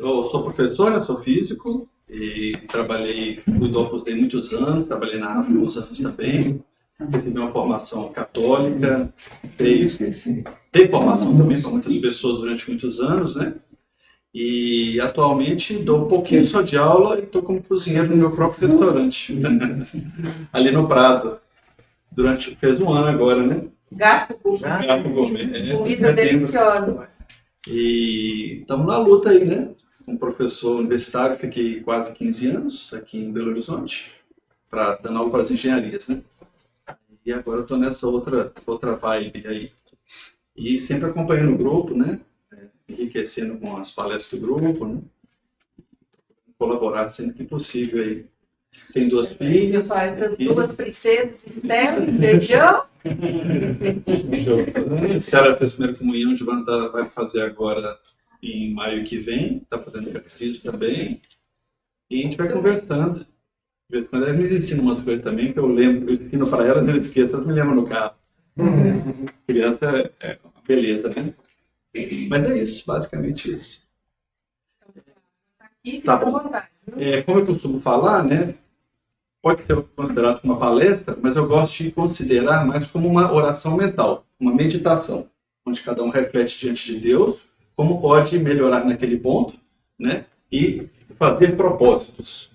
Eu sou professor, né? Sou físico e fui do Opus Dei muitos anos, trabalhei na África com vocês também, recebi uma formação católica, dei formação também para muitas pessoas durante muitos anos, né? E atualmente dou um pouquinho só de aula e estou como cozinheiro no meu próprio restaurante, ali no Prado. Fez um ano agora, né? Gato Gourmet. Comida deliciosa. E estamos na luta aí, né? Um professor universitário, fiquei quase 15 anos aqui em Belo Horizonte, dando aula para as engenharias, né? E agora eu estou nessa outra vibe aí. E sempre acompanhando o grupo, né? Enriquecendo com as palestras do grupo, né? Colaborar sempre que possível aí. Tem 2 filhas. Faz das 2 princesas, Estela, beijão. Esse cara fez primeira comunhão, o Giovanna vai fazer agora em maio que vem, está fazendo catecismo também. E a gente vai conversando. De vez em quando ela me ensina umas coisas também que eu lembro, eu ensino para elas, eu esqueço, elas me lembram no carro. Criança é uma beleza, né? Mas é isso, basicamente isso. Tá bom. Como eu costumo falar, né? Pode ser considerado como uma palestra, mas eu gosto de considerar mais como uma oração mental, uma meditação, onde cada um reflete diante de Deus como pode melhorar naquele ponto, né? E fazer propósitos.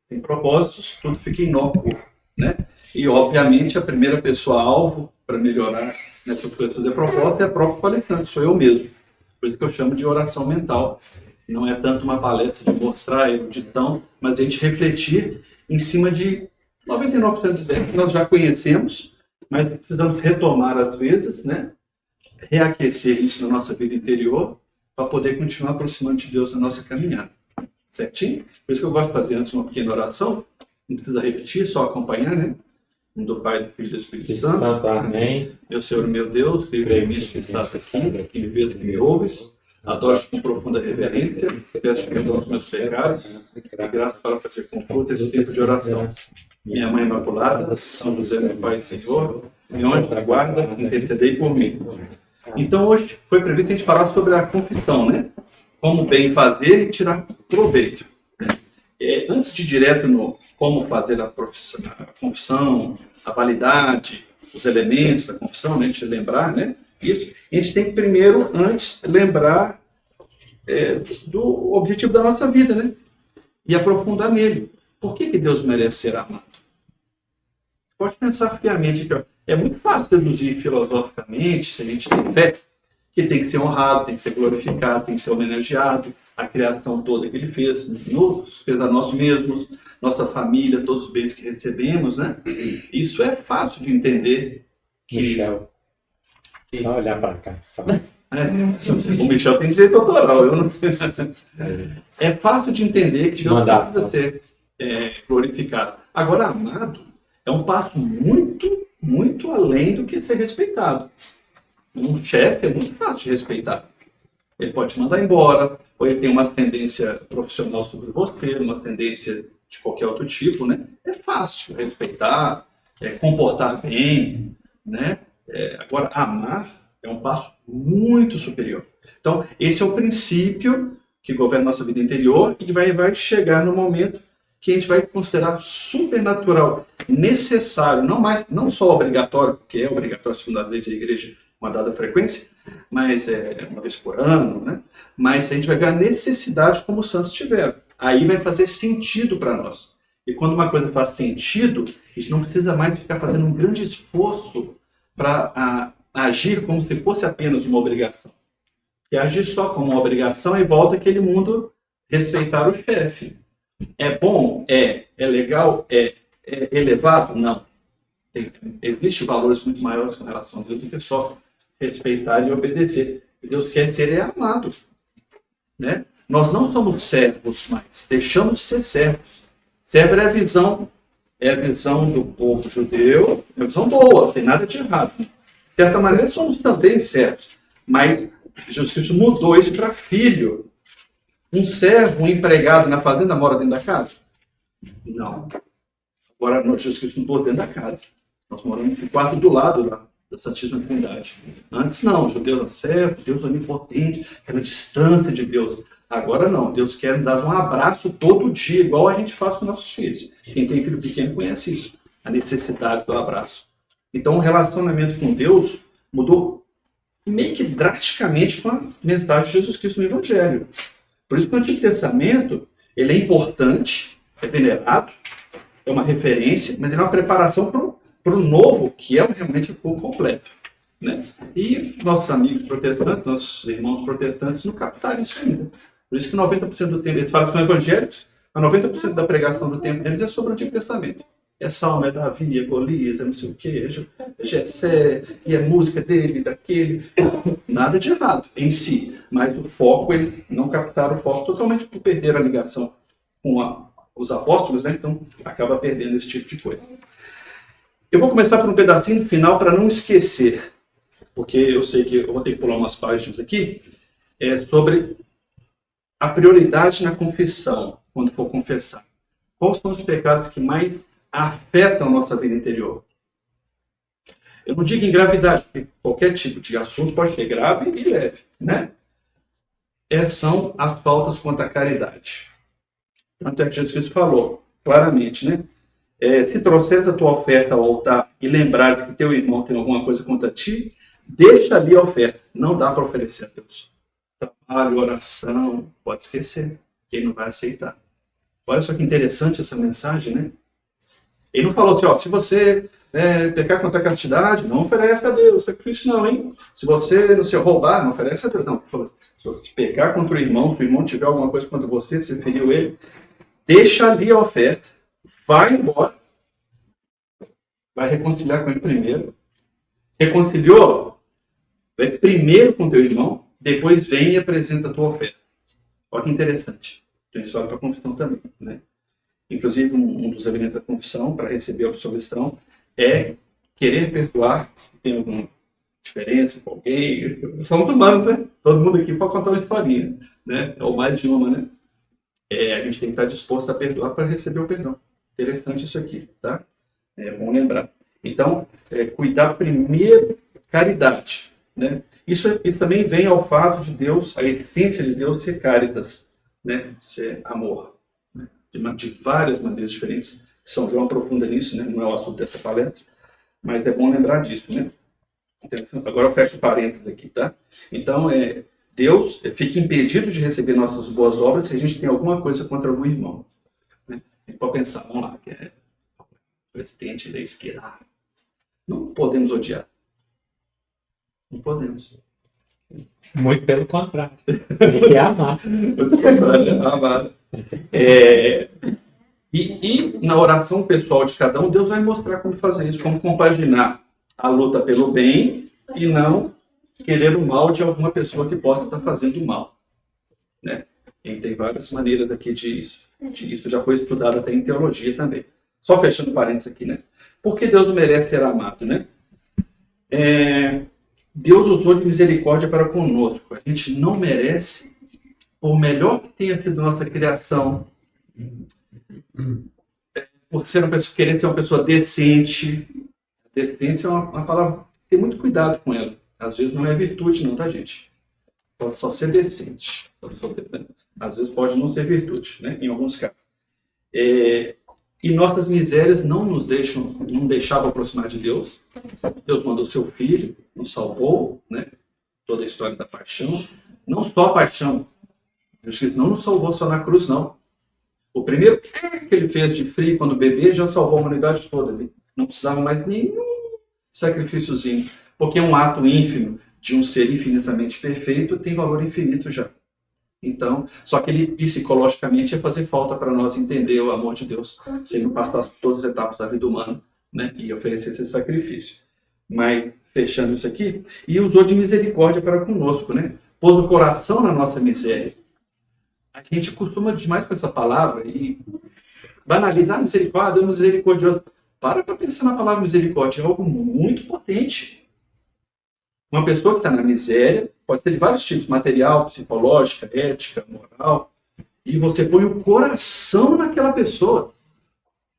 Sem propósitos, tudo fica inócuo, né? E, obviamente, a primeira pessoa alvo para melhorar nessas coisas, fazer propósito, é a própria palestrante, sou eu mesmo. Por isso que eu chamo de oração mental. Não é tanto uma palestra de mostrar a erudição, mas a gente refletir em cima de 99% das ideias que nós já conhecemos, mas precisamos retomar às vezes, né? Reaquecer isso na nossa vida interior para poder continuar aproximando de Deus na nossa caminhada. Certinho? Por isso que eu gosto de fazer antes uma pequena oração, não precisa repetir, só acompanhar, né? Em nome do Pai, do Filho e do Espírito Santo. Amém. Meu Senhor, meu Deus, vive em mim que estás aqui, que me vês, que me ouves. Adoro-te com profunda reverência, peço perdão dos meus pecados, e graça para fazer conforto esse tempo de oração. Minha Mãe Imaculada, São José, meu Pai e Senhor, meu anjo da guarda, intercedei por mim. Então, hoje foi previsto a gente falar sobre a confissão, né? Como bem fazer e tirar proveito. Antes de ir direto no como fazer a confissão, a validade, os elementos da confissão, né? A gente lembrar, né? Isso. A gente tem que primeiro, antes, lembrar do objetivo da nossa vida, né? E aprofundar nele. Por que Deus merece ser amado? Pode pensar friamente que é muito fácil deduzir filosoficamente, se a gente tem fé, que tem que ser honrado, tem que ser glorificado, tem que ser homenageado. A criação toda que ele fez, nos fez a nós mesmos, nossa família, todos os bens que recebemos, né? Isso é fácil de entender. Michel. Só olhar para cá. O Michel tem direito autoral, eu não tenho. É fácil de entender que Deus precisa ser glorificado. Agora, amado é um passo muito, muito além do que ser respeitado. Um chefe é muito fácil de respeitar. Ele pode te mandar embora, ou ele tem uma ascendência profissional sobre você, uma ascendência de qualquer outro tipo, né? É fácil respeitar, comportar bem, né? Agora, amar é um passo muito superior. Então, esse é o princípio que governa nossa vida interior e que vai chegar no momento que a gente vai considerar supernatural, necessário, não só obrigatório, porque é obrigatório segundo a lei da igreja, uma dada frequência, mas uma vez por ano, né? Mas a gente vai ver a necessidade como os santos tiveram. Aí vai fazer sentido para nós. E quando uma coisa faz sentido, a gente não precisa mais ficar fazendo um grande esforço para agir como se fosse apenas uma obrigação. E agir só como uma obrigação e volta aquele mundo respeitar o chefe. É bom? É legal? É elevado? Não. Existem valores muito maiores com relação a Deus do que só respeitar e obedecer. Deus quer ser amado. Né? Nós não somos servos mais, deixamos de ser servos. Servo é a visão do povo judeu, é uma visão boa, não tem nada de errado. De certa maneira, somos também servos. Mas Jesus Cristo mudou isso para filho. Um servo, um empregado na fazenda mora dentro da casa? Não. Agora, Jesus Cristo mudou dentro da casa. Nós moramos no quarto do lado lá da Santíssima Trindade. Antes não, o judeu era servo, Deus onipotente, aquela distância de Deus. Agora não, Deus quer dar um abraço todo dia, igual a gente faz com nossos filhos. Quem tem filho pequeno conhece isso, a necessidade do abraço. Então o relacionamento com Deus mudou meio que drasticamente com a mensagem de Jesus Cristo no Evangelho. Por isso que o Antigo Testamento ele é importante, é venerado, é uma referência, mas ele é uma preparação para o novo, que é realmente o completo. Né? E nossos amigos protestantes, nossos irmãos protestantes não captaram isso ainda. Por isso que 90% do tempo, eles falam que são evangélicos, mas 90% da pregação do tempo deles é sobre o Antigo Testamento. É Salmo, é Davi, é Golias, é não sei o que, é Jessé, e é música dele, daquele. Nada de errado em si, mas o foco, eles não captaram o foco totalmente por perder a ligação com os apóstolos, né? Então acaba perdendo esse tipo de coisa. Eu vou começar por um pedacinho do final para não esquecer, porque eu sei que eu vou ter que pular umas páginas aqui, sobre a prioridade na confissão, quando for confessar. Quais são os pecados que mais afetam a nossa vida interior? Eu não digo em gravidade, porque qualquer tipo de assunto pode ser grave e leve, né? São as faltas contra a caridade. Tanto é que Jesus falou claramente, né? Se trouxeres a tua oferta ao altar e lembrares que teu irmão tem alguma coisa contra ti, deixa ali a oferta. Não dá para oferecer a Deus. Trabalho, oração, pode esquecer. Ele não vai aceitar. Olha só que interessante essa mensagem, né? Ele não falou assim, ó, se você pecar contra a castidade, não oferece a Deus sacrifício não, hein? Se você não se roubar, não oferece a Deus. Não, ele falou, se você pecar contra o irmão, se o irmão tiver alguma coisa contra você, se feriu ele, deixa ali a oferta, vai embora, vai reconciliar com ele primeiro. Reconciliou? Vai primeiro com teu irmão, depois vem e apresenta a tua oferta. Olha que interessante. Tem história para a confissão também, né? Inclusive, um dos elementos da confissão, para receber a absolvição, é querer perdoar se tem alguma diferença com alguém. Somos humanos, né? Todo mundo aqui pode contar uma historinha, né? Ou mais de uma, né? A gente tem que estar disposto a perdoar para receber o perdão. Interessante isso aqui, tá? É bom lembrar. Então, cuidar primeiro caridade, né? Isso também vem ao fato de Deus, a essência de Deus ser caritas, né? Ser amor, né? De várias maneiras diferentes. São João aprofunda nisso, né? Não é o assunto dessa palestra, mas é bom lembrar disso, né? Agora eu fecho parênteses aqui, tá? Então, Deus fica impedido de receber nossas boas obras se a gente tem alguma coisa contra algum irmão, né? A gente pode pensar, vamos lá, que é presidente da esquerda. Não podemos odiar. Não podemos. Muito pelo contrário. Ele é amar. Muito pelo contrário, é amar. E na oração pessoal de cada um, Deus vai mostrar como fazer isso, como compaginar a luta pelo bem e não querer o mal de alguma pessoa que possa estar fazendo mal, né? E tem várias maneiras aqui de isso. Isso já foi estudado até em teologia também. Só fechando parênteses aqui, né? Por que Deus não merece ser amado, né? Deus usou de misericórdia para conosco. A gente não merece, por melhor que tenha sido nossa criação, por ser uma pessoa, querer ser uma pessoa decente. Decência é uma palavra, tem muito cuidado com ela. Às vezes não é virtude não, tá, gente? Pode só ser decente. Às vezes pode não ser virtude, né? Em alguns casos. E nossas misérias não deixavam aproximar de Deus. Deus mandou seu Filho, nos salvou, né? Toda a história da paixão. Não só a paixão. Jesus não nos salvou só na cruz, não. O primeiro que ele fez de frio quando bebê já salvou a humanidade toda ali. Não precisava mais nenhum sacrifíciozinho. Porque um ato ínfimo de um ser infinitamente perfeito tem valor infinito já. Então, só que ele psicologicamente ia fazer falta para nós entender o amor de Deus, se ele não passasse todas as etapas da vida humana, né, e oferecer esse sacrifício. Mas, fechando isso aqui, e usou de misericórdia para conosco, né? Pôs o coração na nossa miséria. A gente costuma demais com essa palavra e banalizar misericórdia, misericordioso. Para pensar na palavra misericórdia, é algo muito potente. Uma pessoa que está na miséria, pode ser de vários tipos, material, psicológica, ética, moral, e você põe o coração naquela pessoa.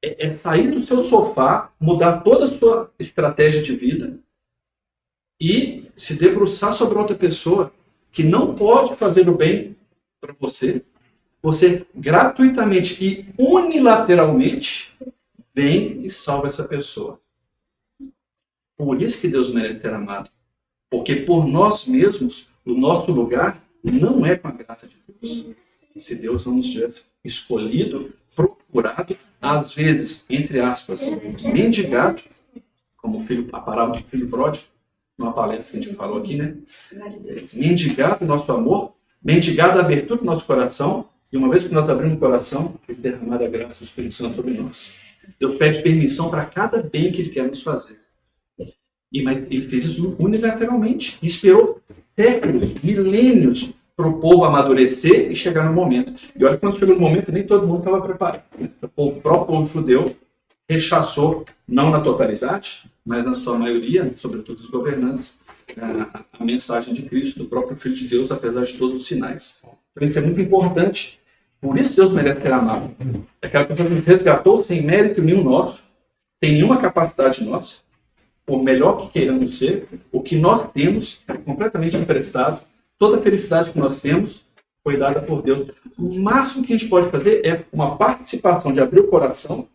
É sair do seu sofá, mudar toda a sua estratégia de vida e se debruçar sobre outra pessoa que não pode fazer o bem para você, você gratuitamente e unilateralmente vem e salva essa pessoa. Por isso que Deus merece ser amado. Porque por nós mesmos, o nosso lugar não é com a graça de Deus. Se Deus não nos tivesse escolhido, procurado, às vezes, entre aspas, mendigado, como a parábola do filho pródigo, numa palestra que a gente falou aqui, né? Mendigado o nosso amor, mendigado a abertura do nosso coração, e uma vez que nós abrimos o coração, Ele derramar a graça do Espírito Santo sobre nós. Deus pede permissão para cada bem que Ele quer nos fazer. Mas Ele fez isso unilateralmente. E esperou séculos, milênios, para o povo amadurecer e chegar no momento. E olha, quando chegou no momento, nem todo mundo estava preparado. O próprio povo judeu rechaçou, não na totalidade, mas na sua maioria, sobretudo os governantes, a mensagem de Cristo, do próprio Filho de Deus, apesar de todos os sinais. Então isso é muito importante. Por isso Deus merece ser amado. É aquela pessoa que nos resgatou sem mérito nenhum nosso, sem nenhuma capacidade nossa, por melhor que queiramos ser, o que nós temos é completamente emprestado. Toda a felicidade que nós temos foi dada por Deus. O máximo que a gente pode fazer é uma participação de abrir o coração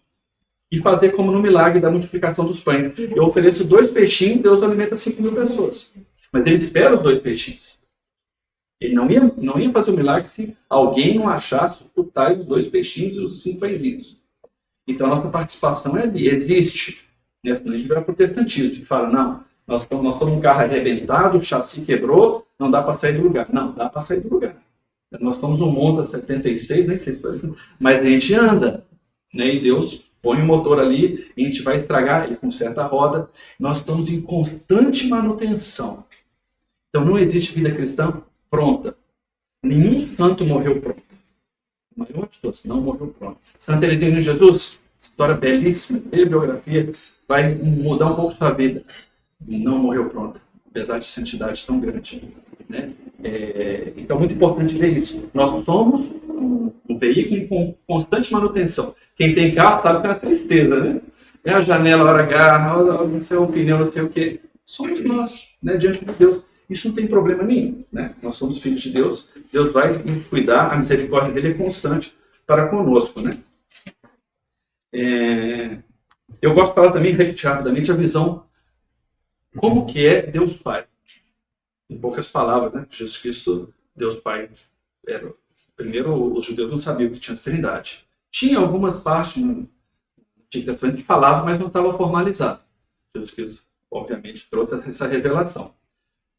e fazer como no milagre da multiplicação dos pães. Eu ofereço 2 peixinhos, Deus alimenta 5.000 pessoas. Mas Ele espera os 2 peixinhos. Ele não ia fazer o milagre se alguém não achasse o tais os 2 peixinhos e os 5 pãezinhos. Então a nossa participação é ali, existe. Senão a gente vira protestantismo, que fala, não, nós estamos um carro arrebentado, o chassi quebrou, não dá para sair do lugar. Não, dá para sair do lugar. Nós estamos um Monza 76, nem sei se foi, mas a gente anda, né? E Deus põe o motor ali, e a gente vai estragar, ele conserta a roda. Nós estamos em constante manutenção. Então não existe vida cristã pronta. Nenhum santo morreu pronto. O maior de todos não morreu pronto. Santa Teresinha de Jesus, história belíssima, biografia, vai mudar um pouco sua vida. Não morreu pronta, apesar de santidade tão grande. Né? Então é muito importante ver isso. Nós somos um veículo com constante manutenção. Quem tem carro sabe que é uma tristeza, né? É a janela, hora agarra, não sei o pneu, não sei o quê. Somos nós, né? Diante de Deus. Isso não tem problema nenhum, né? Nós somos filhos de Deus. Deus vai nos cuidar, a misericórdia dele é constante para conosco, né? Eu gosto de falar também, repetir rapidamente, a visão como que é Deus Pai. Em poucas palavras, né? Jesus Cristo, Deus Pai, primeiro os judeus não sabiam que tinha Trindade. Tinha algumas partes no Antigo Testamento que falavam, mas não estava formalizado. Jesus Cristo, obviamente, trouxe essa revelação.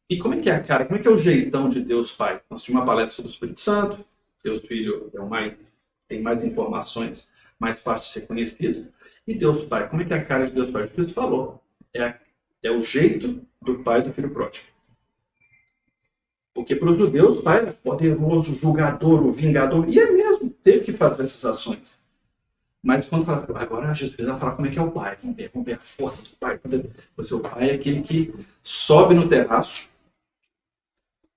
E como é que é a cara? Como é que é o jeitão de Deus Pai? Nós tínhamos uma palestra sobre o Espírito Santo, Deus Filho tem mais informações, mais fácil de ser conhecido. E Deus Pai, como é que é a cara de Deus Pai? Jesus Cristo falou. É o jeito do Pai do Filho Pródigo. Porque para os judeus, o Pai era poderoso, o julgador, o vingador, e é mesmo, teve que fazer essas ações. Mas quando fala, agora Jesus vai falar como é que é o Pai, vamos ver a força do Pai. O Pai é aquele que sobe no terraço,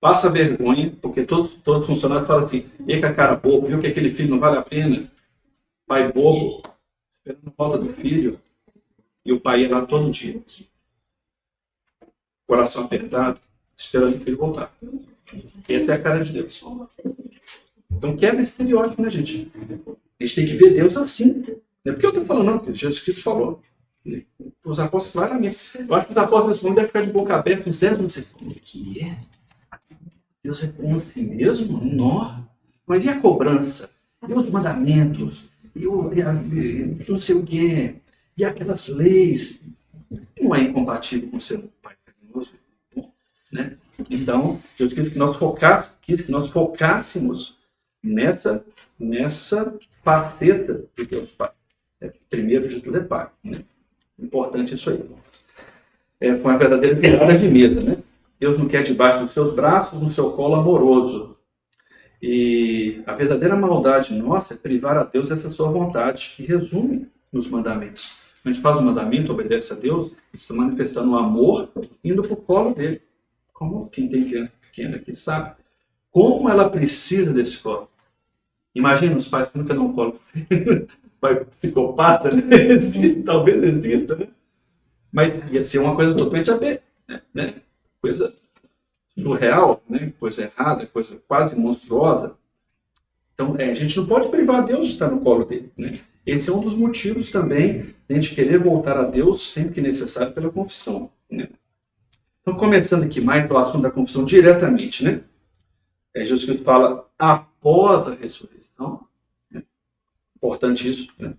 passa vergonha, porque todos os funcionários falam assim, e com a cara bobo, viu que aquele filho não vale a pena? Pai bobo, esperando a volta do filho, e o pai ia lá todo dia. Coração apertado, esperando o filho voltar. Essa é a cara de Deus. Então quebra esse estereótipo, né, gente? A gente tem que ver Deus assim. Não é porque eu estou falando, não, porque Jesus Cristo falou. Os apóstolos, claramente. Eu acho que os apóstolos nesse momento devem ficar de boca aberta, uns 10 minutos. Como é que é? Deus é bom assim mesmo? Nó. Mas e a cobrança? E os mandamentos? E não sei o quê? E aquelas leis? Não é incompatível com ser um pai carinhoso? Né? Então, Deus quis que nós focássemos nessa faceta de Deus Pai. Primeiro de tudo é Pai. Né? Importante isso aí. Foi uma verdadeira virada de mesa. Né? Deus não quer debaixo dos seus braços, no seu colo amoroso. E a verdadeira maldade nossa é privar a Deus dessa sua vontade, que resume nos mandamentos. Quando a gente faz o mandamento, obedece a Deus, a gente está manifestando o amor indo para o colo dele. Como quem tem criança pequena aqui sabe como ela precisa desse colo. Imagina os pais que nunca dão um colo. Pai psicopata, né? Talvez exista, né? Mas ia ser uma coisa totalmente aberta, né? Coisa surreal, né? Coisa errada, coisa quase monstruosa. Então, a gente não pode privar Deus de estar no colo dele, né? Esse é um dos motivos também de a gente querer voltar a Deus sempre que necessário pela confissão, né? Então, começando aqui mais o assunto da confissão diretamente, né? Jesus Cristo fala após a ressurreição, né? Importante isso, né?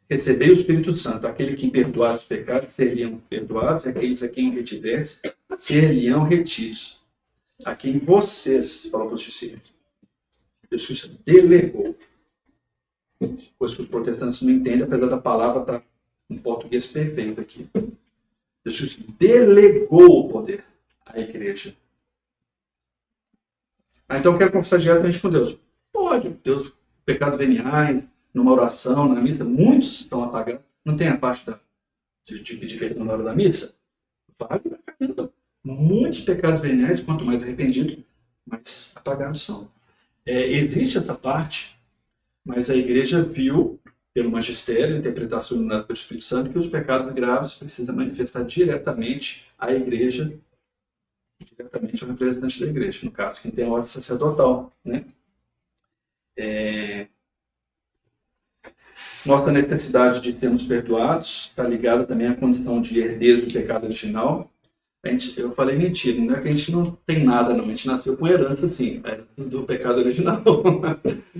Recebei o Espírito Santo, aquele que perdoar os pecados seriam perdoados, e aqueles a quem retivesse seriam retidos. A quem vocês, falou para os discípulos, Jesus Cristo delegou. Coisa que os protestantes não entendem, apesar da palavra estar em português perfeito aqui. Jesus Cristo delegou o poder à igreja. Então eu quero confessar diretamente com Deus. Pode, Deus, pecados veniais, numa oração, na missa, muitos estão apagados. Não tem a parte de pedir perdão na hora da missa? Vale pra caramba. Muitos pecados veniais, quanto mais arrependido, mais apagados são. Existe essa parte, mas a igreja viu, pelo magistério, interpretação iluminada pelo Espírito Santo, que os pecados graves precisam manifestar diretamente à igreja, diretamente ao representante da igreja, no caso, quem tem a ordem sacerdotal, né? Nossa necessidade de sermos perdoados está ligada também à condição de herdeiros do pecado original. Eu falei mentira, não é que a gente não tem nada, não. A gente nasceu com herança, sim, a herança do pecado original.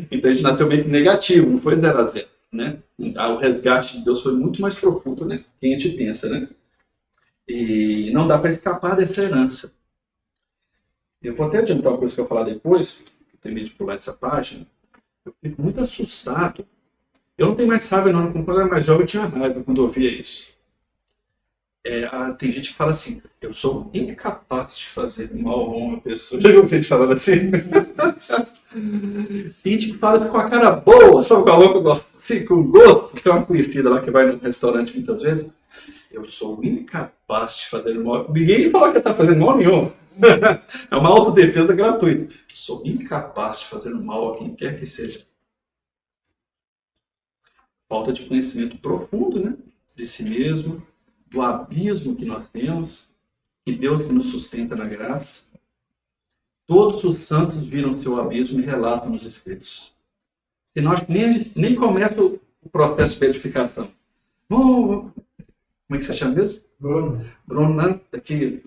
Então a gente nasceu meio que negativo, não foi 0 a 0, né? O resgate de Deus foi muito mais profundo, né? Que a gente pensa, né? E não dá para escapar dessa herança. Eu vou até adiantar uma coisa que eu vou falar depois, eu tenho medo de pular essa página. Eu fico muito assustado. Eu não tenho mais raiva, não. Quando eu era mais jovem, eu tinha raiva quando eu ouvia isso. Tem gente que fala assim, eu sou incapaz de fazer mal a uma pessoa. Já ouviu gente falando assim? Tem gente que fala isso com a cara boa, sabe com a boca eu gosto? Assim, com gosto. Tem uma conhecida lá que vai num restaurante muitas vezes. Eu sou incapaz de fazer mal. Ninguém fala que está fazendo mal nenhum. É uma autodefesa gratuita. Eu sou incapaz de fazer mal a quem quer que seja. Falta de conhecimento profundo, né? De si mesmo, do abismo que nós temos, que Deus nos sustenta na graça. Todos os santos viram seu abismo e relatam nos escritos. E nós nem começa o processo de beatificação. Como é que você chama mesmo? Bruno, né? Daqui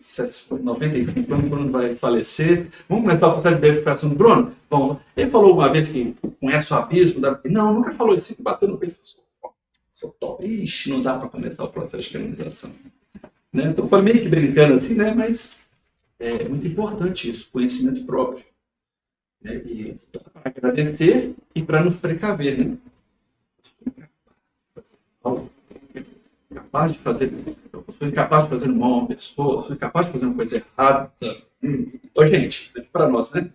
95 anos, Bruno vai falecer. Vamos começar o processo de beatificação do Bruno? Bom, ele falou uma vez que conhece o abismo. Não, nunca falou isso. Sempre bateu no peito e falou, sou top. Ixi, não dá para começar o processo de canonização. Né? Então, foi meio que brincando assim, né? Mas é muito importante isso, conhecimento próprio. Né? E para agradecer e para nos precaver, né? Eu sou incapaz de fazer mal a uma pessoa, eu sou incapaz de fazer uma coisa errada. Ô, gente, aqui para nós, né?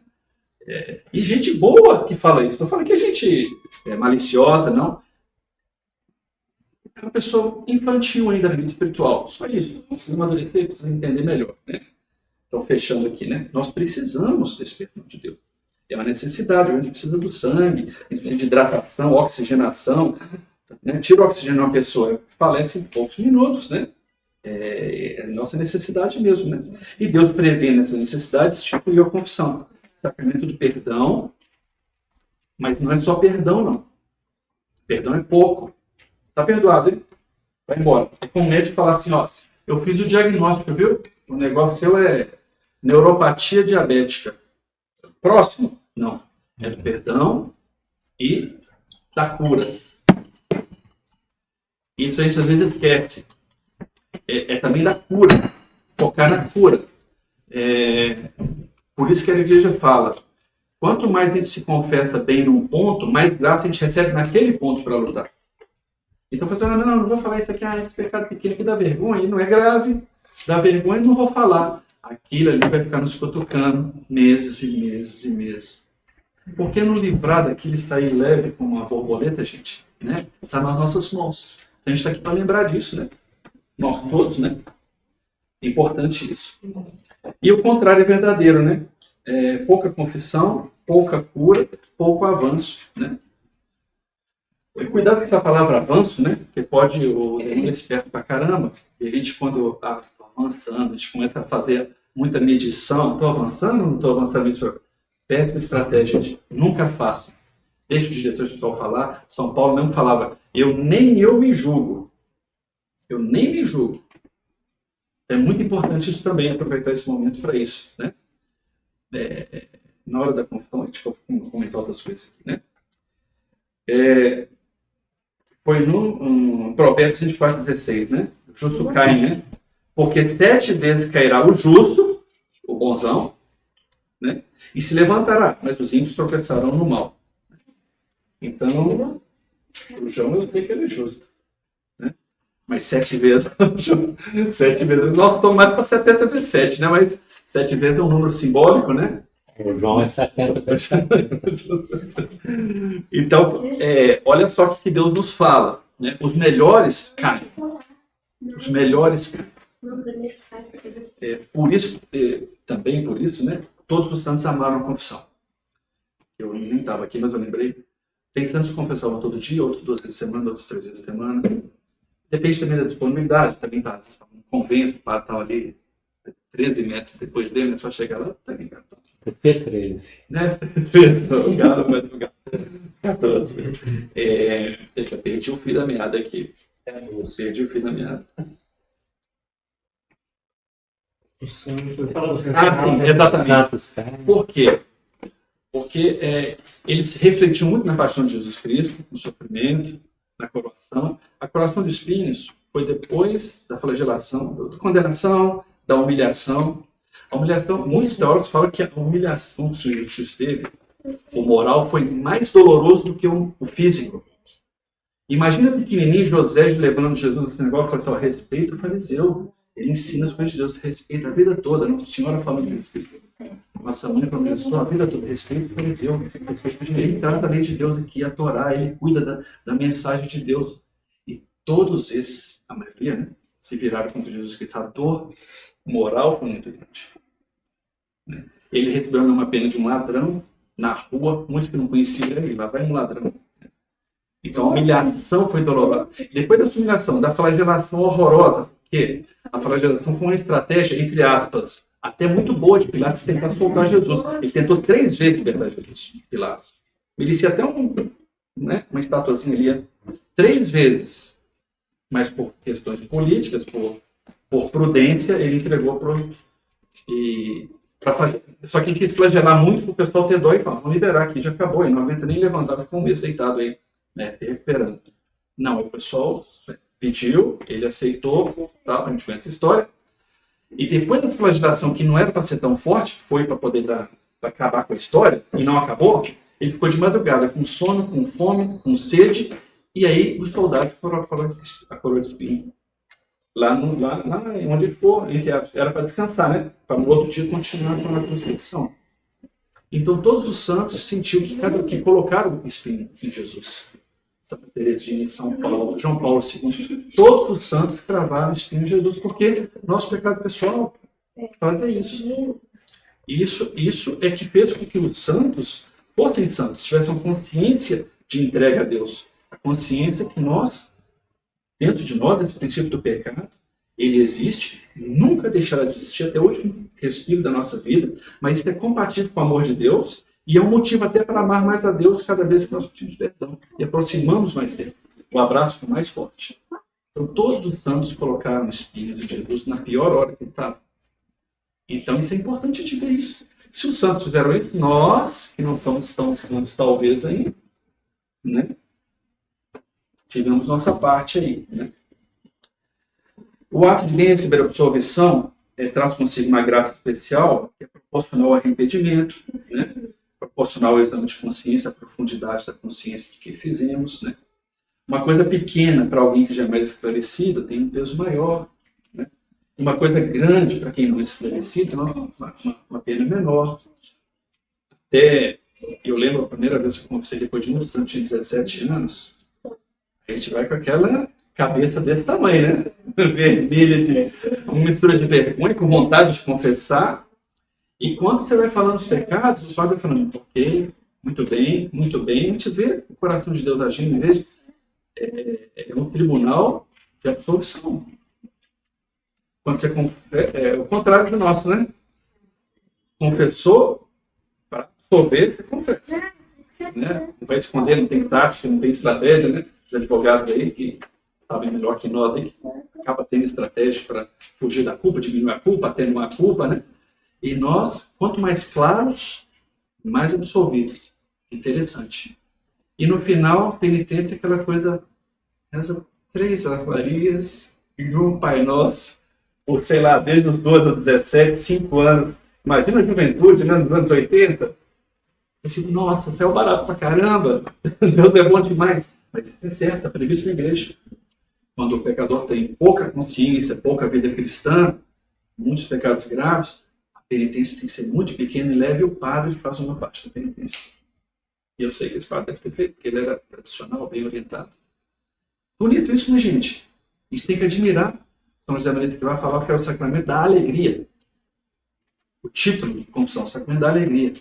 E gente boa que fala isso. Não fala que a gente é maliciosa, não. É uma pessoa infantil ainda na vida espiritual. Só isso. Precisa amadurecer, precisa entender melhor, né? Então, fechando aqui, né? Nós precisamos desse perdão de Deus. É uma necessidade, a gente precisa do sangue, a gente precisa de hidratação, oxigenação. Né? Tira o oxigênio de uma pessoa, falece em poucos minutos, né? É nossa necessidade mesmo, né? E Deus, prevendo essas necessidades, instituiu a confissão. Sacramento do perdão, mas não é só perdão, não. Perdão é pouco. Tá perdoado, hein? Vai embora. É como o médico falar assim, ó, eu fiz o diagnóstico, viu? O negócio seu é neuropatia diabética. Próximo? Não. É do perdão e da cura. Isso a gente às vezes esquece. É também da cura. Focar na cura. Por isso que a igreja fala, quanto mais a gente se confessa bem num ponto, mais graça a gente recebe naquele ponto para lutar. Então a pessoa não vou falar isso aqui, esse pecado pequeno que dá vergonha, não é grave, dá vergonha, não vou falar. Aquilo ali vai ficar nos cutucando meses e meses e meses. Por que não livrar daquilo estar aí leve como uma borboleta, gente? Né? Está nas nossas mãos. Então, a gente está aqui para lembrar disso, né? Nós todos, né? É importante isso. E o contrário é verdadeiro, né? Pouca confissão, pouca cura, pouco avanço, né? E cuidado com essa palavra avanço, né? Porque pode o demônio é esperto pra caramba. E a gente, quando está avançando, a gente começa a fazer muita medição. Estou avançando ou não estou avançando? Péssima estratégia, gente. Nunca faça. deixa o diretor espiritual falar. São Paulo mesmo falava, nem eu me julgo. Eu nem me julgo. É muito importante isso também, aproveitar esse momento para isso, né? Na hora da confissão, deixa eu comentar outras coisas aqui, né? Foi no Provérbios 24:16, né? O justo cai, né? Porque 7 vezes cairá o justo, o bonzão, né? E se levantará, mas os ímpios tropeçarão no mal. Então, o João eu sei que ele é justo, né? Mas 7 vezes, 7 vezes, nós estamos mais para 70 vezes 7, né? Mas 7 vezes é um número simbólico, né? O João é 70%. Então, olha só o que Deus nos fala, né? Os melhores caem. Os melhores caem. Por isso, também por isso, né? Todos os santos amaram a confissão. Eu nem estava aqui, mas eu lembrei. Tem santos que confessavam todo dia, outros 2 vezes por semana, outros 3 vezes por semana. Depende também da disponibilidade. Também tá um convento, para estar ali 13 metros depois dele, é só chegar lá, tá ligado? P13. Né? O galo vai jogar 14. Eu já perdi o fio da meada aqui. Perdi o fio da meada. Sim, exatamente. Por quê? Porque eles refletiam muito na paixão de Jesus Cristo, no sofrimento, na coroação. A coroação de espinhos foi depois da flagelação, da condenação, da humilhação. A humilhação, muitos teólogos falam que a humilhação que Jesus teve, o moral, foi mais doloroso do que o físico. Imagina o pequenininho José levando Jesus na sinagoga e falando assim, respeito o fariseu. Ele ensina as coisas de Deus, respeito a vida toda. Nossa Senhora falando disso. Nossa mãe falando isso a vida toda. Respeito o fariseu. Ele trata a lei de Deus aqui, a Torá. Ele cuida da mensagem de Deus. E todos esses, a maioria, né, se viraram contra Jesus Cristo. A dor moral foi muito grande. Ele recebeu uma pena de um ladrão na rua. Muitos que não conheciam ele. Lá vai um ladrão. Então a humilhação foi dolorosa. Depois da humilhação, da flagelação horrorosa, que a flagelação foi uma estratégia, entre aspas, até muito boa de Pilatos tentar soltar Jesus. Ele tentou 3 vezes libertar Jesus, Pilatos. Merecia até uma estatuazinha ali, 3 vezes. Mas por questões políticas, por prudência, ele entregou só que ele quis flagelar muito para o pessoal ter dó e falar, vamos liberar aqui, já acabou, ele não aguenta nem levantar, ficou um mês deitado aí, né, se recuperando. Não, o pessoal pediu, ele aceitou, tá? A gente conhece a história. E depois da flagelação, que não era para ser tão forte, foi para poder pra acabar com a história, e não acabou, ele ficou de madrugada, com sono, com fome, com sede, e aí os soldados foram a coroa de espinho. Lá onde ele ficou, era para descansar, né? Para no outro dia continuar com a crucifixão. Então todos os santos sentiram que colocaram o espinho em Jesus. Santa Teresinha, São Paulo, João Paulo II, todos os santos cravaram o espinho em Jesus, porque nosso pecado pessoal faz isso. Isso é que fez com que os santos fossem santos, tivessem uma consciência de entrega a Deus. A consciência que dentro de nós, esse princípio do pecado, ele existe, nunca deixará de existir até o último respiro da nossa vida, mas isso é compatível com o amor de Deus e é um motivo até para amar mais a Deus cada vez que nós pedimos perdão e aproximamos mais dele. O abraço foi mais forte. Então, todos os santos colocaram espinhos em Jesus na pior hora que ele estava. Então, isso é importante de ver isso. Se os santos fizeram isso, nós, que não somos tão santos talvez ainda, né? Tivemos nossa parte aí, né? O ato de bem receber a absolvição traz consigo uma graça especial que é proporcional ao arrependimento, né? Proporcional ao exame de consciência, a profundidade da consciência do que fizemos, né? Uma coisa pequena para alguém que já é mais esclarecido tem um peso maior, né? Uma coisa grande para quem não é esclarecido, uma pena menor. Até eu lembro a primeira vez que eu confessei depois de muitos anos, tinha 17 anos, a gente vai com aquela cabeça desse tamanho, né? Vermelha, uma mistura de vergonha, com vontade de confessar. E quando você vai falando os pecados, o padre vai falando, ok, muito bem, muito bem. A gente vê o coração de Deus agindo, em vez de é um tribunal de absolvição. Quando você é o contrário do nosso, né? Confessou, para absolver, você confessa. né? Não vai esconder, não tem tática, não tem estratégia, né? Os advogados aí que sabem melhor que nós aí, que acaba tendo estratégia para fugir da culpa, diminuir a culpa, atenuar a culpa, né? E nós, quanto mais claros, mais absolvidos. Interessante. E no final, penitência é aquela coisa, reza 3 Ave-Marias e um Pai Nosso, por, sei lá, desde os 12 aos 17, 5 anos. Imagina a juventude, né, nos anos 80. Assim, nossa, céu barato pra caramba, Deus é bom demais. Mas isso é certo, está previsto na igreja. Quando o pecador tem pouca consciência, pouca vida cristã, muitos pecados graves, a penitência tem que ser muito pequena e leve, e o padre faz uma parte da penitência. E eu sei que esse padre deve ter feito, porque ele era tradicional, bem orientado. Bonito isso, né, gente? A gente tem que admirar. São José Maria que vai falar que é o sacramento da alegria. O título de confissão, sacramento da alegria.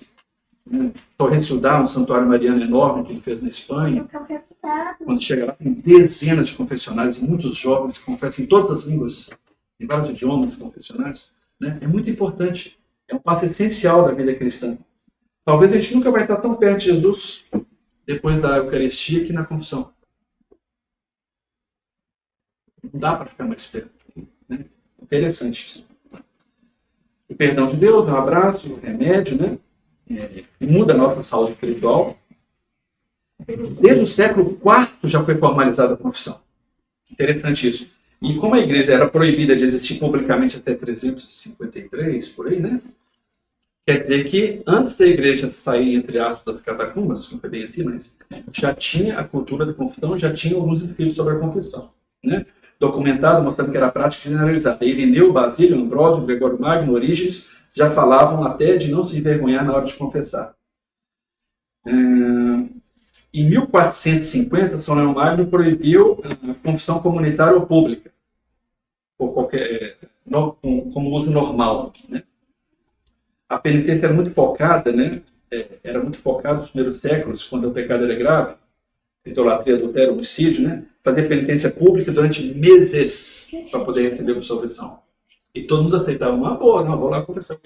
Torrente Sudá, um santuário mariano enorme que ele fez na Espanha. Quando chega lá, tem dezenas de confessionários, muitos jovens que confessam em todas as línguas, em vários idiomas confessionários. Né? É muito importante. É um passo essencial da vida cristã. Talvez a gente nunca vai estar tão perto de Jesus depois da Eucaristia que na confissão. Não dá para ficar mais perto. Né? Interessante isso. O perdão de Deus, um abraço, o remédio, né? Muda a nossa saúde espiritual. Desde o século IV já foi formalizada a confissão. Interessante isso. E como a igreja era proibida de existir publicamente até 353, por aí, né? Quer dizer que antes da igreja sair, entre aspas, das catacumbas, não foi bem assim, mas já tinha a cultura da confissão, já tinha alguns escritos sobre a confissão. Né? Documentado, mostrando que era prática generalizada. Irineu, Basílio, Ambrósio, Gregório Magno, Orígenes, já falavam até de não se envergonhar na hora de confessar. Em 1450, São Leão Magno proibiu a confissão comunitária ou pública, por qualquer, como uso normal. Né? A penitência era muito focada, né? Era muito focada nos primeiros séculos, quando o pecado era grave, idolatria, adultério, homicídio, né? Fazer penitência pública durante meses para poder receber a absolvição. E todo mundo aceitava uma boa, não, vou lá confessar,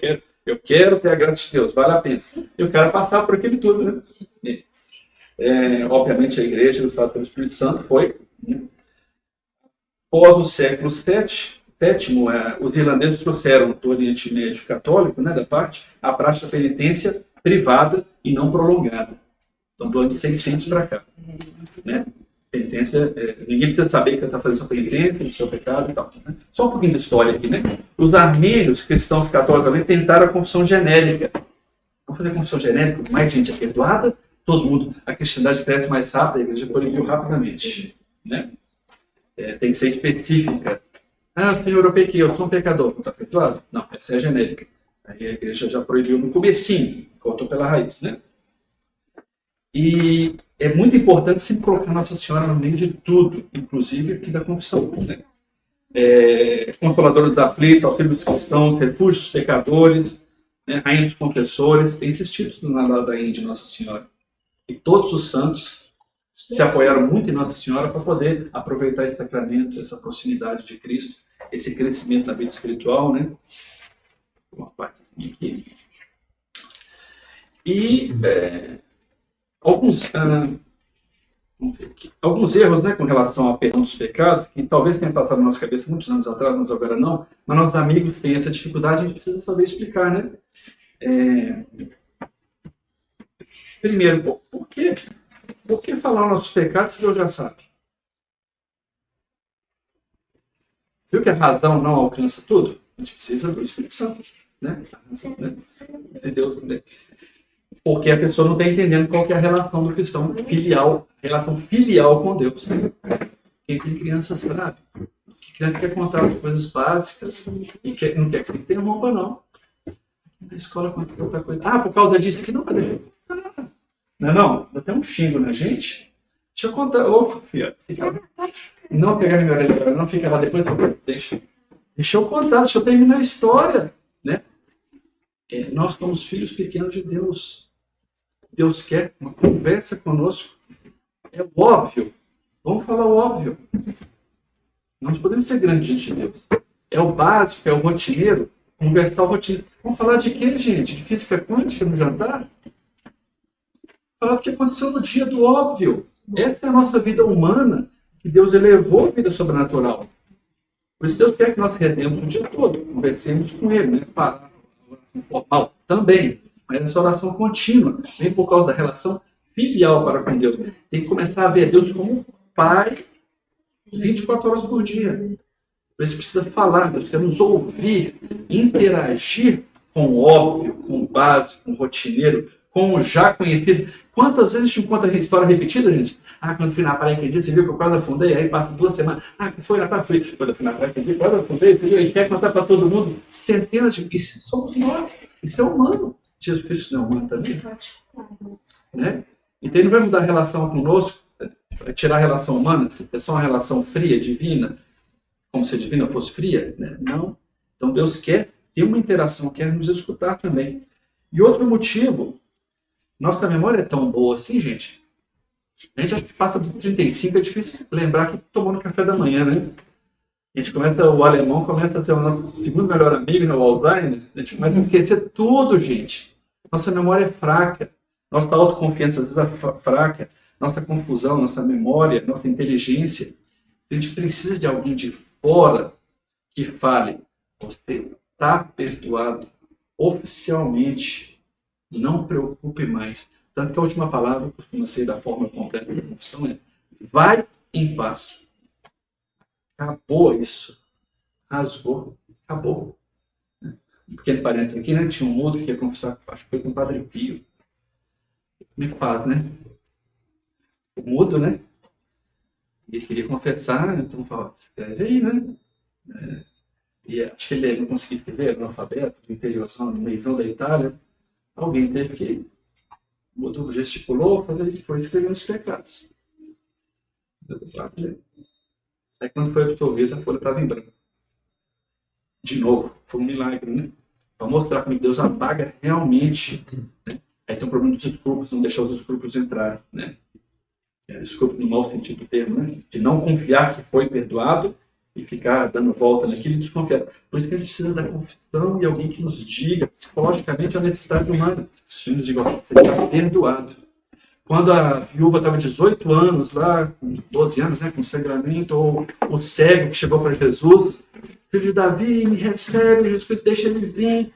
eu quero ter a graça de Deus, vale a pena. E o cara passava por aquilo tudo, né? Obviamente a igreja, o Estado pelo Espírito Santo, foi. Né? Após o século VII, os irlandeses trouxeram do Oriente Médio católico, né, da parte, a prática da penitência privada e não prolongada. Então, do ano de 600 para cá. Né? Penitência, ninguém precisa saber que você está fazendo sua penitência, o seu pecado e tal. Né? Só um pouquinho de história aqui, né? Os armênios, cristãos católicos também, tentaram a confissão genérica. Vamos fazer a confissão genérica, mais gente é perdoada, todo mundo, a cristandade cresce mais rápido, a igreja proibiu rapidamente. Né? Tem que ser específica. Senhor, eu pequei, eu sou um pecador. Está perdoado? Não, essa é a genérica. Aí a igreja já proibiu no comecinho, cortou pela raiz, né? E é muito importante sempre colocar Nossa Senhora no meio de tudo, inclusive aqui da confissão. Né? Consolador dos aflitos, auxílio dos cristãos, refúgio dos pecadores, né? Rainha dos confessores, tem esses títulos na ladainha de Nossa Senhora. E todos os santos se apoiaram muito em Nossa Senhora para poder aproveitar esse sacramento, essa proximidade de Cristo, esse crescimento na vida espiritual, né? Uma parte aqui. E alguns erros, né, com relação ao perdão dos pecados, que talvez tenham passado na nossa cabeça muitos anos atrás, mas agora não, mas nossos amigos têm essa dificuldade, a gente precisa saber explicar, né? Primeiro, por que falar nossos pecados se Deus já sabe? Viu que a razão não alcança tudo? A gente precisa do Espírito Santo, né? Se Deus, né? Porque a pessoa não está entendendo qual que é a relação do cristão filial, relação filial com Deus. Quem tem criança sabe. Que criança quer contar as coisas básicas e não quer que você interrompa, não. Na escola, quando você conta coisa. Por causa disso aqui, não vai deixar. Não, dá até um xingo na gente. Deixa eu contar. Filha, não pegar minha orelha, não fica lá depois. Deixa eu contar, deixa eu terminar a história. Né? Nós somos filhos pequenos de Deus. Deus quer uma conversa conosco. É óbvio. Vamos falar o óbvio. Nós podemos ser grandes diante de Deus. É o básico, é o rotineiro. Conversar o rotineiro. Vamos falar de quê, gente? De física quântica no jantar? falar do que aconteceu no dia do óbvio. Essa é a nossa vida humana, que Deus elevou a vida sobrenatural. Por isso Deus quer que nós rezemos o dia todo, conversemos com Ele, né? Parar formal também, mas essa oração contínua, vem por causa da relação filial para com Deus. Tem que começar a ver Deus como Pai 24 horas por dia. Por isso precisa falar, Deus quer nos ouvir, interagir com o óbvio, com o básico, com o rotineiro, com o já conhecido. Quantas vezes a gente conta a história repetida, gente? Quando fui na praia aquele dia, você viu que eu quase afundei, aí passa 2 semanas. Que foi na praia, fui. Quando eu fui na praia aquele dia, quase afundei, você viu? E quer contar para todo mundo centenas de... Isso somos nós, isso é humano. Jesus Cristo não é humano também. Né? Então ele não vai mudar a relação conosco, vai tirar a relação humana, é só uma relação fria, divina, como se a divina fosse fria, né? Não. Então Deus quer ter uma interação, quer nos escutar também. E outro motivo, nossa memória é tão boa assim, gente. A gente acha que passa do 35, é difícil lembrar que tomou no café da manhã, né? A gente começa, o alemão começa a ser o nosso segundo melhor amigo, né, o Alzheimer. A gente começa a esquecer tudo, gente. Nossa memória é fraca. Nossa autoconfiança às vezes é fraca. Nossa confusão, nossa memória, nossa inteligência. A gente precisa de alguém de fora que fale: você está perdoado oficialmente. Não preocupe mais. Tanto que a última palavra costuma ser da forma completa da confissão é: vai em paz. Acabou isso. Rasgou. Acabou. Um pequeno parênteses aqui, né? Tinha um mudo que ia confessar, acho que foi com o Padre Pio. Como é que faz, né? O mudo, né? Ele queria confessar, então falava: escreve aí, né? E acho que ele não conseguia escrever, analfabeto, do interiorzão, no meizão da Itália. Alguém teve que... O mudo gesticulou, ele foi escrevendo os pecados. Aí quando foi absolvido, a folha estava em branco. De novo, foi um milagre, né? Para mostrar como Deus apaga realmente. Né? Aí tem o problema dos escrúpulos, não deixar os escrúpulos entrarem, né? Escrúpulo no mau sentido do termo, né? De não confiar que foi perdoado e ficar dando volta naquilo e desconfiar. Por isso que a gente precisa da confissão e alguém que nos diga psicologicamente a necessidade humana. Que nos diga: você está perdoado. Quando a viúva estava 18 anos, lá, com 12 anos, né, com sangramento, ou o cego que chegou para Jesus: filho de Davi, me recebe, Jesus Cristo, deixa ele vir.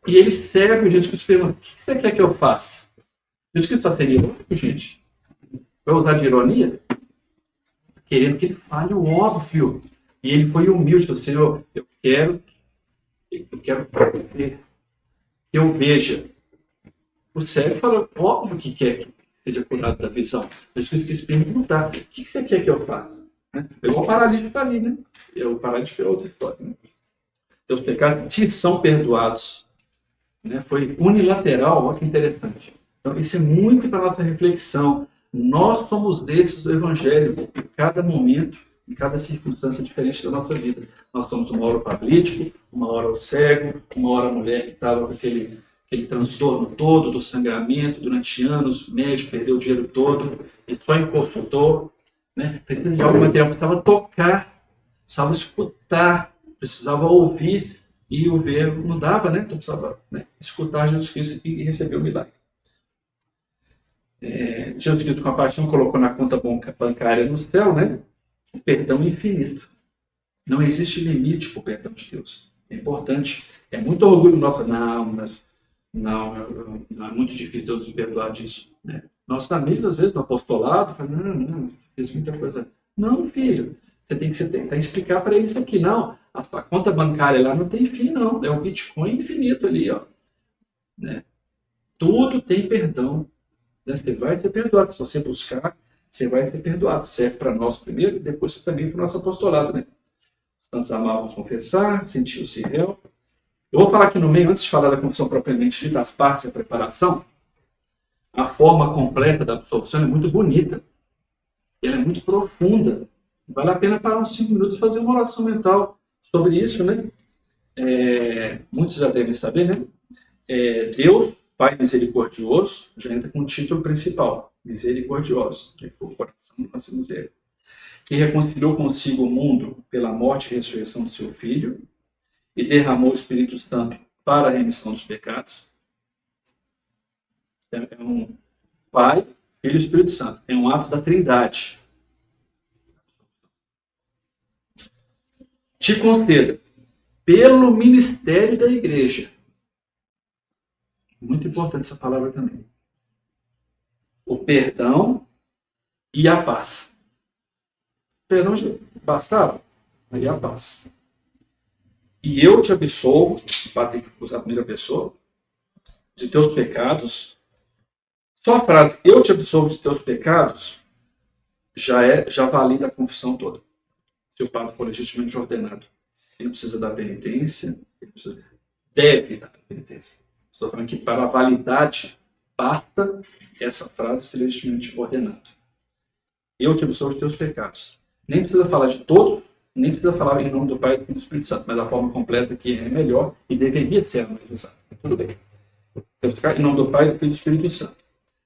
E ele cego, e Jesus Cristo pergunta: o que você quer que eu faça? Jesus Cristo só seria louco, gente. Vai usar de ironia? Querendo que ele fale o óbvio. E ele foi humilde, falou: Senhor, eu quero que eu veja. O cego falou: óbvio que quer que seja curado da visão. Jesus quis perguntar: o que você quer que eu faça? Pegou o paralítico para ali, né? O paralítico é outra história. Né? Teus pecados te são perdoados. Né? Foi unilateral, olha que interessante. Então, isso é muito para a nossa reflexão. Nós somos desses do Evangelho, em cada momento, em cada circunstância diferente da nossa vida. Nós somos uma hora o paralítico, uma hora o cego, uma hora a mulher que estava com aquele transtorno todo do sangramento durante anos, médico, perdeu o dinheiro todo, e só em consultor, né? Precisa de algo material, precisava tocar, precisava escutar, precisava ouvir, e o ver não dava, né? Então precisava, né, escutar Jesus Cristo e receber o milagre. Jesus Cristo, com a paixão, colocou na conta bancária no céu, né, o perdão infinito. Não existe limite para o perdão de Deus. É importante, é muito orgulho nosso. Não, é muito difícil Deus nos perdoar disso. Né? Nossos amigos, às vezes, no apostolado, falam: não, fez muita coisa. Não, filho, você tem que tentar explicar para eles isso aqui. Não, a sua conta bancária lá não tem fim, não. É um Bitcoin infinito ali, ó. Né? Tudo tem perdão. Né? Você vai ser perdoado. Se você buscar, você vai ser perdoado. Serve para nós primeiro e depois também para o nosso apostolado. Né? Os tantos amavam confessar, sentiu-se réu. Eu vou falar aqui no meio, antes de falar da confissão propriamente dita, das partes e a preparação. A forma completa da absolvição é muito bonita. Ela é muito profunda. Vale a pena parar uns 5 minutos e fazer uma oração mental sobre isso, né? Muitos já devem saber, né? Deus, Pai misericordioso, já entra com o título principal: misericordioso, o coração da nossa miséria, que reconciliou consigo o mundo pela morte e ressurreição do seu Filho, e derramou o Espírito Santo para a remissão dos pecados. É um Pai, Filho e Espírito Santo. É um ato da Trindade. Te conceda, pelo ministério da igreja. Muito importante essa palavra também. O perdão e a paz. O perdão já bastava, aí a paz. E eu te absolvo, para ter que usar a primeira pessoa, de teus pecados. Só a frase, eu te absolvo de teus pecados, já valida a confissão toda. Se o padre for legitimamente ordenado. Ele precisa dar penitência, deve dar penitência. Estou falando que para a validade, basta essa frase ser legitimamente ordenado. Eu te absolvo de teus pecados. Nem precisa falar de todos, nem precisa falar em nome do Pai e do Espírito Santo, mas a forma completa que é melhor e deveria ser a mais usada. Tudo bem. Temos que ficar em nome do Pai, do Filho e do Espírito Santo.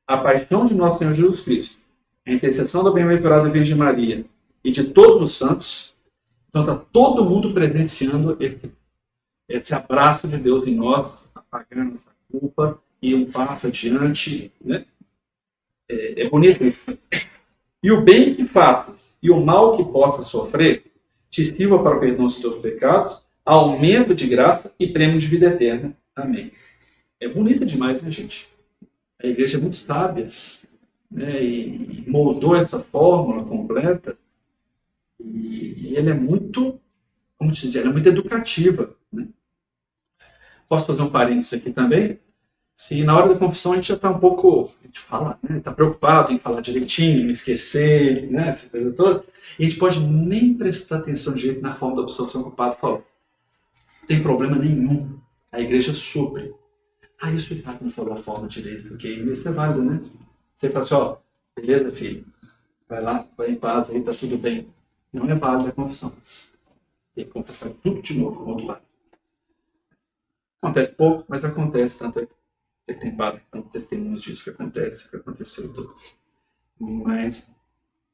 A paixão de nosso Senhor Jesus Cristo, a intercessão da bem-aventurada Virgem Maria e de todos os santos. Então está todo mundo presenciando esse abraço de Deus em nós, apagando essa culpa e um passo adiante. Né? É bonito isso. E o bem que faças e o mal que possas sofrer, te sirva para o perdão dos teus pecados, aumento de graça e prêmio de vida eterna. Amém. É bonita demais, né, gente? A igreja é muito sábia, né, e moldou essa fórmula completa. E ela é muito, como te diz, ela é muito educativa. Né? Posso fazer um parênteses aqui também? Se na hora da confissão a gente já está um pouco, a gente fala, né, está preocupado em falar direitinho, não esquecer, né, essa coisa toda, e a gente pode nem prestar atenção direito na forma da absorção que o padre falou. Não tem problema nenhum. A igreja supre. Isso o padre não falou a forma direito, porque isso é válido, né? Você fala assim, ó, beleza, filho? Vai lá, vai em paz, aí tá tudo bem. Não é válido a confissão. Tem que confessar tudo de novo contra o padre. Acontece pouco, mas acontece. Tanto é que tem padre que tem testemunhos disso que acontece, que aconteceu tudo. Mas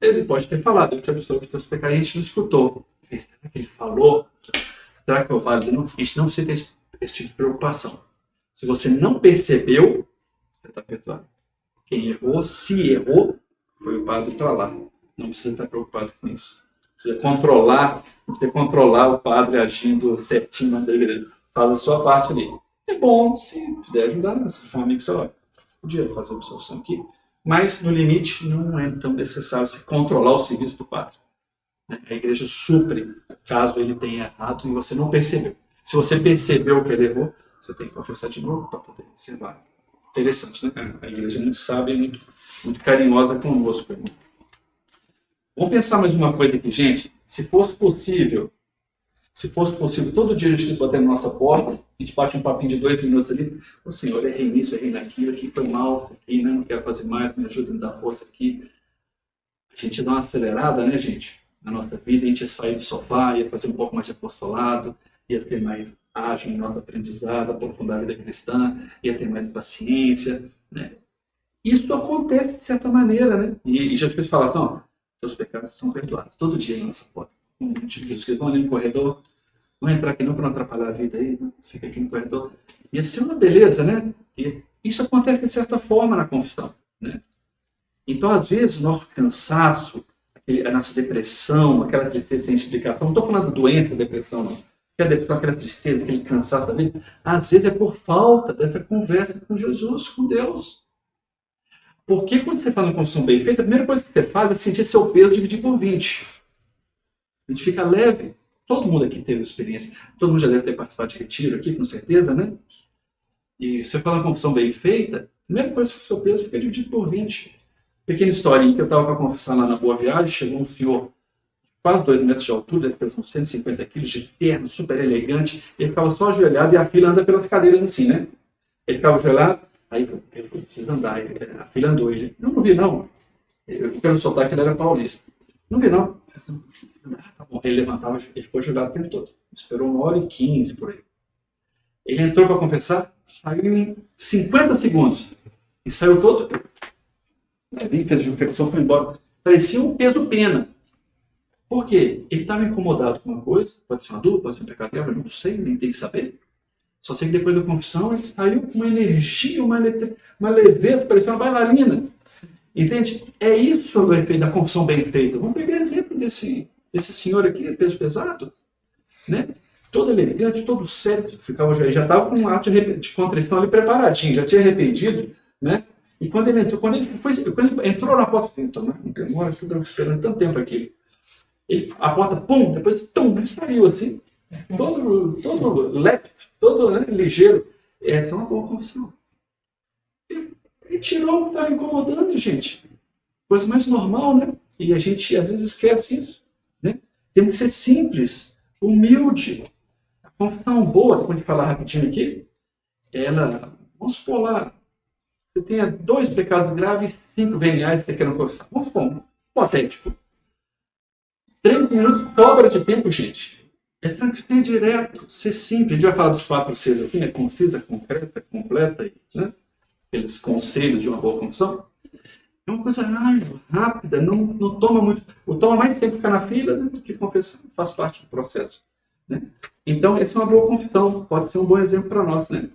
ele pode ter falado, eu te absolvo de teus pecados, e a gente não escutou. Será que ele falou? Será que é válido? Não, a gente não precisa ter esse tipo de preocupação. Se você não percebeu, você está perdoado. Quem errou, se errou, foi o padre para lá. Não precisa estar preocupado com isso. Precisa controlar o padre agindo certinho na igreja. Faz a sua parte ali. É bom se puder ajudar nessa forma que você podia fazer a absorção aqui, mas no limite não é tão necessário você controlar o serviço do padre. A igreja supre caso ele tenha errado e você não percebeu. Se você percebeu que ele errou, você tem que confessar de novo para poder observar. Interessante, né? A igreja é muito sábia, muito, muito carinhosa conosco. Irmão. Vamos pensar mais uma coisa aqui, gente. Se fosse possível, todo dia a gente bater na nossa porta, a gente bate um papinho de 2 minutos ali, o Senhor, errei nisso, errei naquilo, aqui foi mal, isso aqui, né? Não quero fazer mais, me ajuda a me dar força aqui. A gente dá uma acelerada, né, gente? Na nossa vida, a gente ia sair do sofá, ia fazer um pouco mais de apostolado, ia ser mais ágil em nosso aprendizado, aprofundar a vida cristã, ia ter mais paciência, né? Isso acontece de certa maneira, né? E Jesus Cristo fala, não, teus pecados são perdoados. Todo dia na nossa porta. Jesus Cristo, vão ali no corredor, não entrar aqui não para não atrapalhar a vida aí, não? Fica aqui no corredor. Ia ser uma beleza, né? E isso acontece de certa forma na confissão, né? Então, às vezes, o nosso cansaço, a nossa depressão, aquela tristeza sem explicação, não estou falando de doença, depressão, não. Aquela depressão, aquela tristeza, aquele cansaço da vida, às vezes é por falta dessa conversa com Jesus, com Deus. Porque quando você faz uma confissão bem feita, a primeira coisa que você faz é sentir seu peso dividir por 20. A gente fica leve. Todo mundo aqui teve experiência, todo mundo já deve ter participado de retiro aqui, com certeza, né? E você faz uma confissão bem feita, a primeira coisa que o seu peso fica dividido por 20. Pequena historinha que eu estava para confessar lá na Boa Viagem, chegou um senhor quase 2 metros de altura, ele pesou uns 150 quilos, de terno, super elegante, ele ficava só ajoelhado e a fila anda pelas cadeiras assim, né? Ele ficava ajoelhado, aí ele falou, precisa andar, a fila andou, ele, não vi não, eu vi pelo sotaque que ele era paulista, não vi não, tá bom. Ele levantava, ele ficou ajoelhado o tempo todo, esperou 1h15 por aí. Ele entrou para confessar, saiu em 50 segundos, e saiu todo, fez de infecção, foi embora, parecia um peso pena. Por quê? Ele estava incomodado com uma coisa, pode ser uma dúvida, pode ser um pecado, eu não sei, nem tem que saber. Só sei que depois da confissão ele saiu com uma energia, uma leveza, parecia uma bailarina. Entende? É isso o efeito da confissão bem feita. Vamos pegar exemplo desse senhor aqui, peso pesado, né? Todo elegante, todo sério, já estava com um ato de contrição ali preparadinho, já tinha arrependido, né? E quando ele entrou, quando ele entrou na porta, assim, não demora, estou esperando tanto tempo aqui. A porta, pum, depois, tum, ele saiu assim, todo lépido, todo, né, ligeiro. Essa é uma boa confissão. Ele tirou o que estava incomodando, gente. Coisa mais normal, né? E a gente, às vezes, esquece isso, né? Temos que ser simples, humilde. A confissão boa, quando a gente falar rapidinho aqui, vamos supor lá, você tenha 2 pecados graves e 5 veniais que você quer confessar. Vamos supor, hipotético. 3 minutos sobra de tempo, gente. É tranquilo, ser direto, ser simples. A gente vai falar dos 4 Cs aqui, né? Concisa, concreta, completa, né? Aqueles conselhos de uma boa confissão. É uma coisa ágil, rápida, não toma muito. Toma mais tempo ficar na fila, né, do que confessar, faz parte do processo, né? Então, essa é uma boa confissão, pode ser um bom exemplo para nós, né?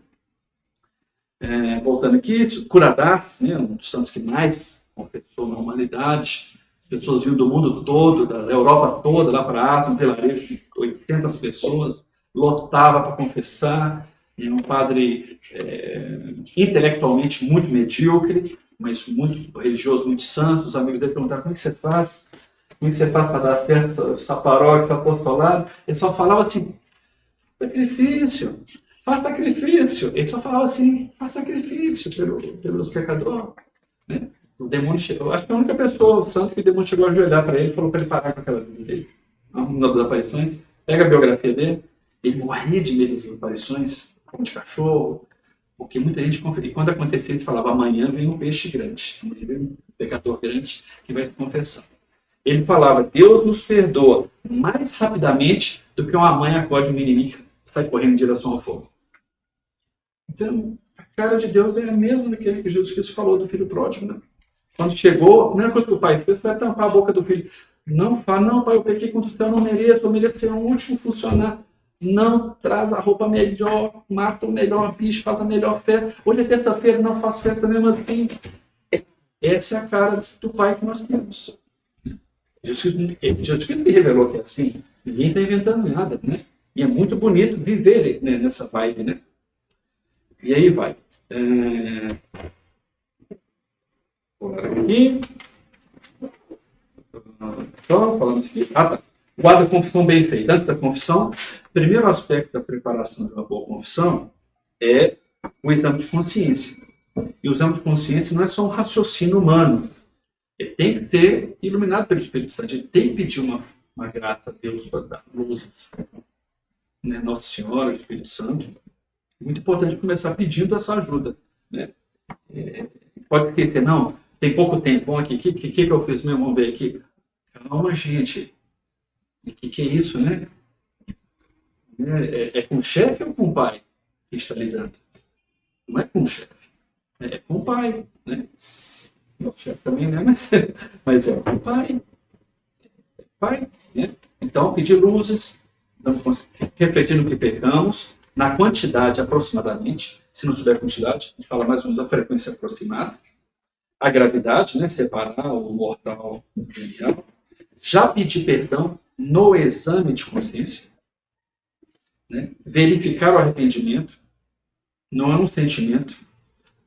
Voltando aqui, Curadás, né, um dos santos que mais confessou na humanidade, pessoas vinham do mundo todo, da Europa toda, lá para a Ásia, um vilarejo de 800 pessoas, lotava para confessar, um padre intelectualmente muito medíocre, mas muito religioso, muito santo. Os amigos dele perguntaram: como é que você faz? Como é que você faz para dar certo essa paróquia, esse apostolado? Ele só falava assim: sacrifício, faz sacrifício. Ele só falava assim: faz sacrifício pelos pecadores, né? O demônio chegou, acho que a única pessoa, o santo, que o demônio chegou a ajoelhar para ele e falou para ele parar com aquela vida dele. Uma das aparições, pega a biografia dele, ele morria de medo das aparições, como de cachorro, porque muita gente conferia. E quando acontecia, ele falava: amanhã vem um peixe grande, amanhã vem um pecador grande que vai se confessar. Ele falava: Deus nos perdoa mais rapidamente do que uma mãe acorde um inimigo que sai correndo em direção ao fogo. Então, a cara de Deus é a mesma daquele que Jesus Cristo falou do filho pródigo, né? Quando chegou, a primeira coisa que o pai fez foi tampar a boca do filho. Não fala: não, pai, eu pequei contra o céu, não mereço, eu mereço ser o último funcionário. Não, traz a roupa melhor, mata o melhor bicho, faz a melhor festa. Hoje é terça-feira, não faz festa mesmo assim. Essa é a cara do pai que nós temos. Jesus Cristo me revelou que é assim. Ninguém está inventando nada, né? E é muito bonito viver, né, nessa vibe, né? E aí vai. Vou olhar aqui. Então, falamos aqui. Tá. Guarda a confissão bem feita. Antes da confissão, o primeiro aspecto da preparação de uma boa confissão é o exame de consciência. E o exame de consciência não é só um raciocínio humano. Ele tem que ser iluminado pelo Espírito Santo. Ele tem que pedir uma graça a Deus para dar luzes. Né? Nossa Senhora, o Espírito Santo. É muito importante começar pedindo essa ajuda. Né? Pode esquecer: não, tem pouco tempo. Vamos aqui. O que eu fiz mesmo? Vamos ver aqui. Calma, gente. O que é isso, né? É com o chefe ou com o pai que está lidando? Não é com o chefe. É com o pai, né? Nosso chefe também, né? Mas é com o pai. Pai, né? Então, pedir luzes, refletir no que pecamos, na quantidade aproximadamente. Se não tiver quantidade, a gente fala mais ou menos a frequência aproximada. A gravidade, né? Separar o mortal do venial. Já pedir perdão no exame de consciência, né? Verificar o arrependimento, não é um sentimento.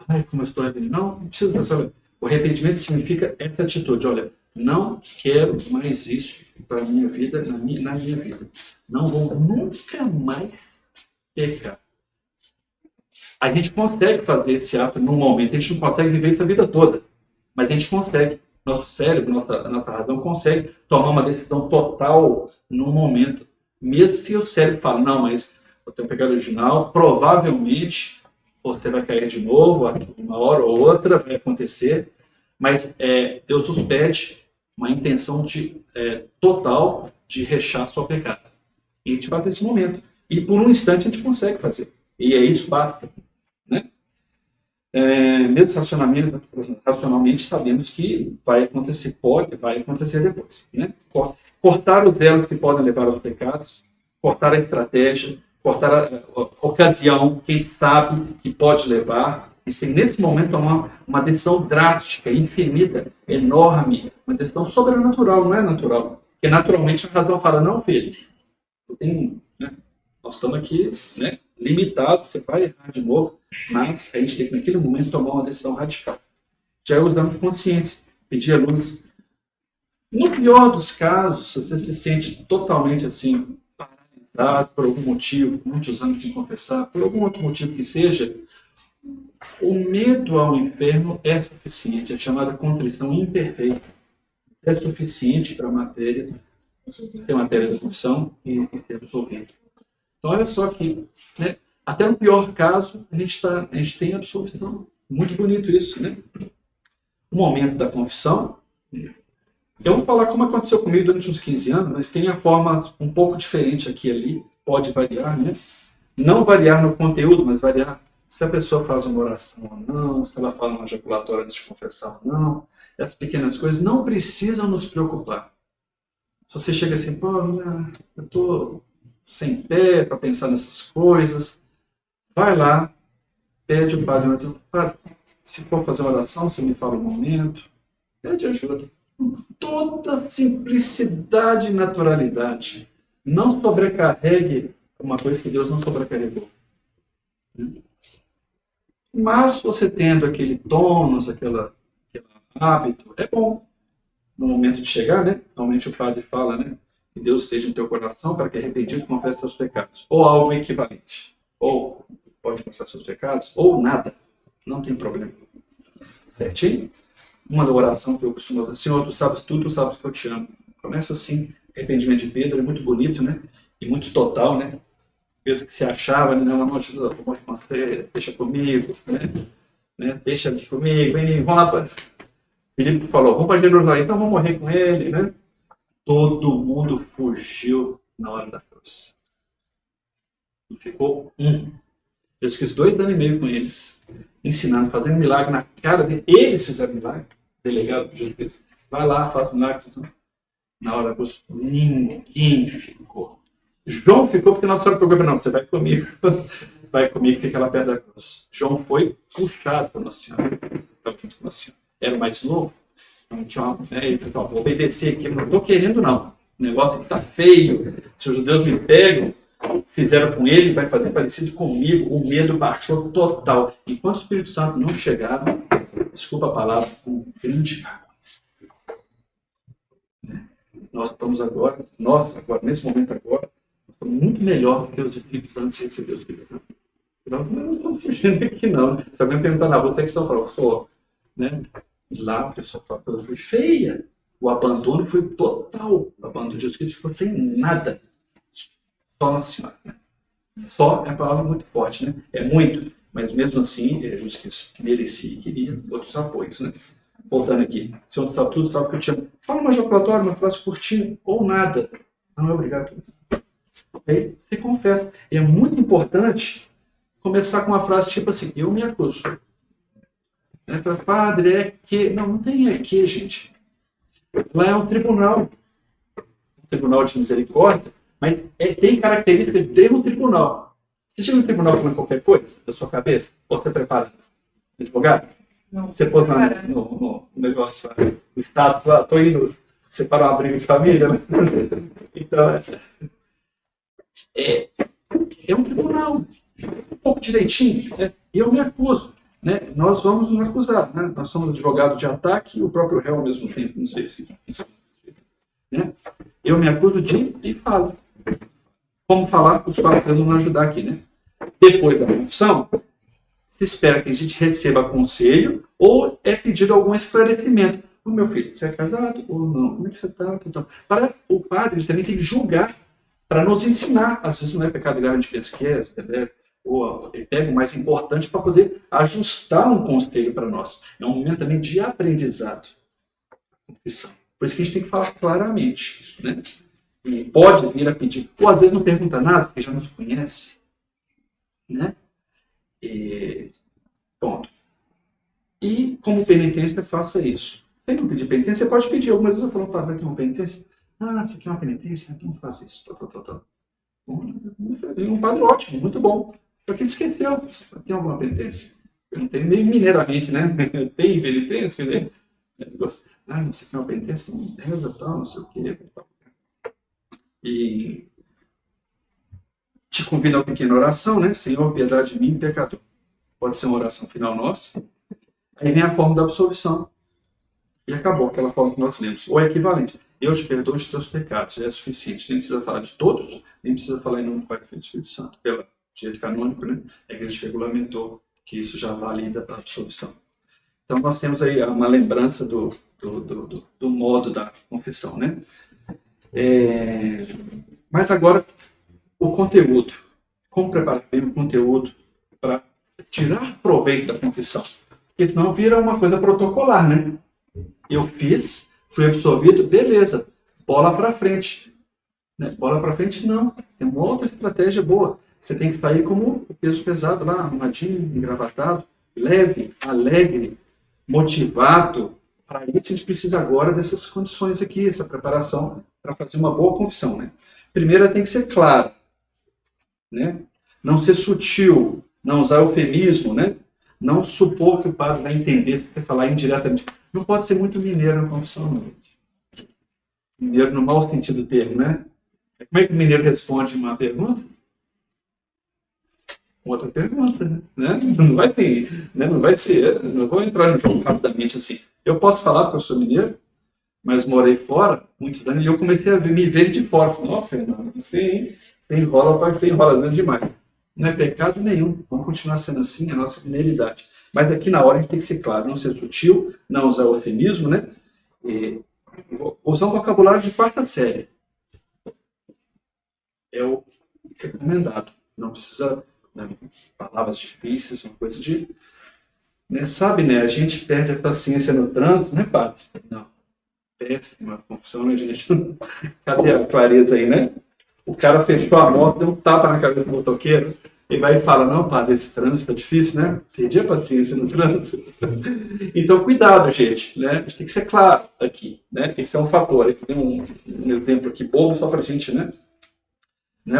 Ai, como eu estou arrependido. Não precisa pensar. O arrependimento significa essa atitude: olha, não quero mais isso para a minha vida, na minha vida. Não vou nunca mais pecar. A gente consegue fazer esse ato num momento, a gente não consegue viver isso a vida toda, mas a gente consegue. Nosso cérebro, nossa razão consegue tomar uma decisão total num momento. Mesmo se o cérebro fala: não, mas o teu pecado original, provavelmente você vai cair de novo, uma hora ou outra vai acontecer, mas Deus nos pede uma intenção total de rechaço ao pecado. E a gente faz esse momento. E por um instante a gente consegue fazer. E aí isso basta. Né? Mesmo racionalmente sabemos que vai acontecer depois. Né? Cortar os elos que podem levar aos pecados, cortar a estratégia, cortar a ocasião, quem sabe que pode levar, A gente tem, nesse momento, tomar uma decisão drástica, infinita, enorme, uma decisão sobrenatural, não é natural. Porque, naturalmente, a razão fala, não, filho, nós estamos aqui, né, limitados, você vai errar de novo, mas a gente tem que, naquele momento, tomar uma decisão radical. Já usamos consciência, pedir a luz. No pior dos casos, se você se sente totalmente assim, paralisado por algum motivo, muitos anos sem confessar, por algum outro motivo que seja, o medo ao inferno é suficiente, é chamada contrição imperfeita. É suficiente para a matéria, ter matéria da confissão e ser absolvido. Então, olha só que, né, até no pior caso, a gente tem absolvição. Muito bonito isso, né? O momento da confissão. Eu vou falar como aconteceu comigo durante uns 15 anos, mas tem a forma um pouco diferente aqui e ali, pode variar, né? Não variar no conteúdo, mas variar se a pessoa faz uma oração ou não, se ela fala uma ejaculatória antes de confessar ou não. Essas pequenas coisas não precisam nos preocupar. Se você chega assim, pô, eu estou sem pé para pensar nessas coisas, vai lá, pede o padre, padre, se for fazer uma oração, você me fala um momento, pede ajuda. Toda simplicidade e naturalidade. Não sobrecarregue uma coisa que Deus não sobrecarregou. Mas você tendo aquele tônus, aquele hábito, é bom. No momento de chegar, né? Normalmente o padre fala, né? Que Deus esteja no teu coração para que arrependido confesse seus pecados. Ou algo equivalente. Ou pode confessar seus pecados, ou nada. Não tem problema. Certinho? Uma oração que eu costumo dizer, Senhor, tu sabes tudo, tu sabes que eu te amo. Começa assim, arrependimento de Pedro, é muito bonito, né? E muito total, né? Pedro que se achava, né? Não, Jesus, eu vou com você, deixa comigo, né? Deixa comigo, vem, vamos lá para... Filipe falou, vamos para Jerusalém, então vamos morrer com ele, né? Todo mundo fugiu na hora da cruz. E ficou um. Jesus quis 2 anos e meio com eles, ensinando, fazendo milagre na cara dele. Eles fizeram milagre. Delegado do Jesus disse, vai lá, faz milagre. Na hora da cruz, ninguém ficou. João ficou porque Nossa Senhora pegou para não, você vai comigo. Vai comigo, fica lá perto da cruz. João foi puxado por Nossa Senhora. Estava junto com Nossa Senhora. Era o mais novo. Então, tinha uma, ele falou, vou obedecer aqui, não estou querendo não. O negócio está feio. Se os judeus me pegam, fizeram com ele, vai fazer parecido comigo. O medo baixou total. Enquanto o Espírito Santo não chegava, desculpa a palavra, um grande agonismo. Nós estamos agora, nesse momento agora, estamos muito melhor do que os discípulos antes de receber o Espírito Santo. Nós não estamos fugindo aqui não. Se alguém perguntar na rua, você tem que estar falando, né? E lá a pessoa fala, foi feia. O abandono foi total. O abandono de Jesus Cristo ficou sem nada. Só Nossa Senhora. Né? Só é uma palavra muito forte, né? É muito. Mas mesmo assim, Jesus Cristo merecia e queria outros apoios, né? Voltando aqui. Senhor, tu sabe tudo, sabe o que eu te amo. Fala uma ejaculatória, uma frase curtinha, ou nada. Não é obrigado. Aí você confessa. É muito importante começar com uma frase tipo assim, eu me acuso. Padre, é que... Não tem é que, gente. Lá é um tribunal de misericórdia, mas tem características de um tribunal. Você chega no tribunal falando qualquer coisa da sua cabeça? Ou você prepara? Advogado? Não. Você pôs no negócio, no status lá, tô indo separar uma briga de família, né? Então, é um tribunal. Um pouco direitinho, né? E eu me acuso. Né? Nós vamos nos acusar. Né? Nós somos advogados de ataque e o próprio réu ao mesmo tempo. Não sei se... Né? Eu me acuso de e falo. Como falar, os padres vão nos ajudar aqui. Né? Depois da confissão, se espera que a gente receba conselho ou é pedido algum esclarecimento. O meu filho, você é casado ou não? Como é que você está? Então, para o padre, ele também tem que julgar para nos ensinar. Às vezes não é pecado grave de pesquisa, entendeu? Ou ele pega o mais importante para poder ajustar um conselho para nós. É um momento também de aprendizado. Confissão. Por isso que a gente tem que falar claramente. Né? E pode vir a pedir, ou às vezes não pergunta nada, porque já nos conhece. Né? Ponto. E como penitência, faça isso. Se não pedir penitência, você pode pedir. Algumas vezes eu falo, vai ter uma penitência? Você quer uma penitência? Então faz isso. Um padre ótimo, muito bom. Só que ele esqueceu. Tem alguma penitência? Eu não tenho nem mineiramente, né? Eu tenho penitência, quer dizer, você tem uma penitência, reza, tal, não sei o quê. Tal. E te convido a uma pequena oração, né? Senhor, piedade de mim, pecador. Pode ser uma oração final nossa. Aí vem a forma da absolvição. E acabou aquela forma que nós lemos. Ou é equivalente. Eu te perdoo de teus pecados. Já é suficiente. Nem precisa falar de todos, nem precisa falar em nome do Pai, do Filho e do Espírito Santo. Pelo direito canônico, né? A igreja regulamentou que isso já valida a absolvição. Então nós temos aí uma lembrança do modo da confissão, né? Mas agora, o conteúdo. Como preparar bem o conteúdo para tirar proveito da confissão? Porque senão vira uma coisa protocolar, né? Eu fiz, fui absolvido, beleza, bola para frente. Né? Bola para frente não, tem uma outra estratégia boa. Você tem que sair como o peso pesado lá, arrumadinho, engravatado, leve, alegre, motivado. Para isso a gente precisa agora dessas condições aqui, essa preparação para fazer uma boa confissão. Né? Primeiro, ela tem que ser clara, né? Não ser sutil, não usar eufemismo, né? Não supor que o padre vai entender se você falar indiretamente. Não pode ser muito mineiro na confissão, não. Mineiro no mau sentido do termo, né? Como é que o mineiro responde uma pergunta? Outra pergunta, né? Não vai ser, né? Não vai ser, não vou entrar no jogo rapidamente assim. Eu posso falar porque eu sou mineiro, mas morei fora muitos anos e eu comecei a me ver de fora. Não, Fernando, você enrola demais. Não é pecado nenhum. Vamos continuar sendo assim, a nossa mineiridade. Mas aqui na hora a gente tem que ser claro, não ser sutil, não usar eufemismo, né? E usar um vocabulário de quarta série. É o recomendado. Não precisa, né, palavras difíceis, uma coisa de... Né, sabe, né? A gente perde a paciência no trânsito, né, padre? Não. Péssima confissão, né, gente? Cadê a clareza aí, né? O cara fechou a moto, deu um tapa na cabeça do motoqueiro, ele vai e fala, não, padre, esse trânsito é difícil, né? Perdi a paciência no trânsito. Então, cuidado, gente, né? A gente tem que ser claro aqui, né? Esse é um fator. Aqui tem um exemplo aqui bobo só pra gente, né?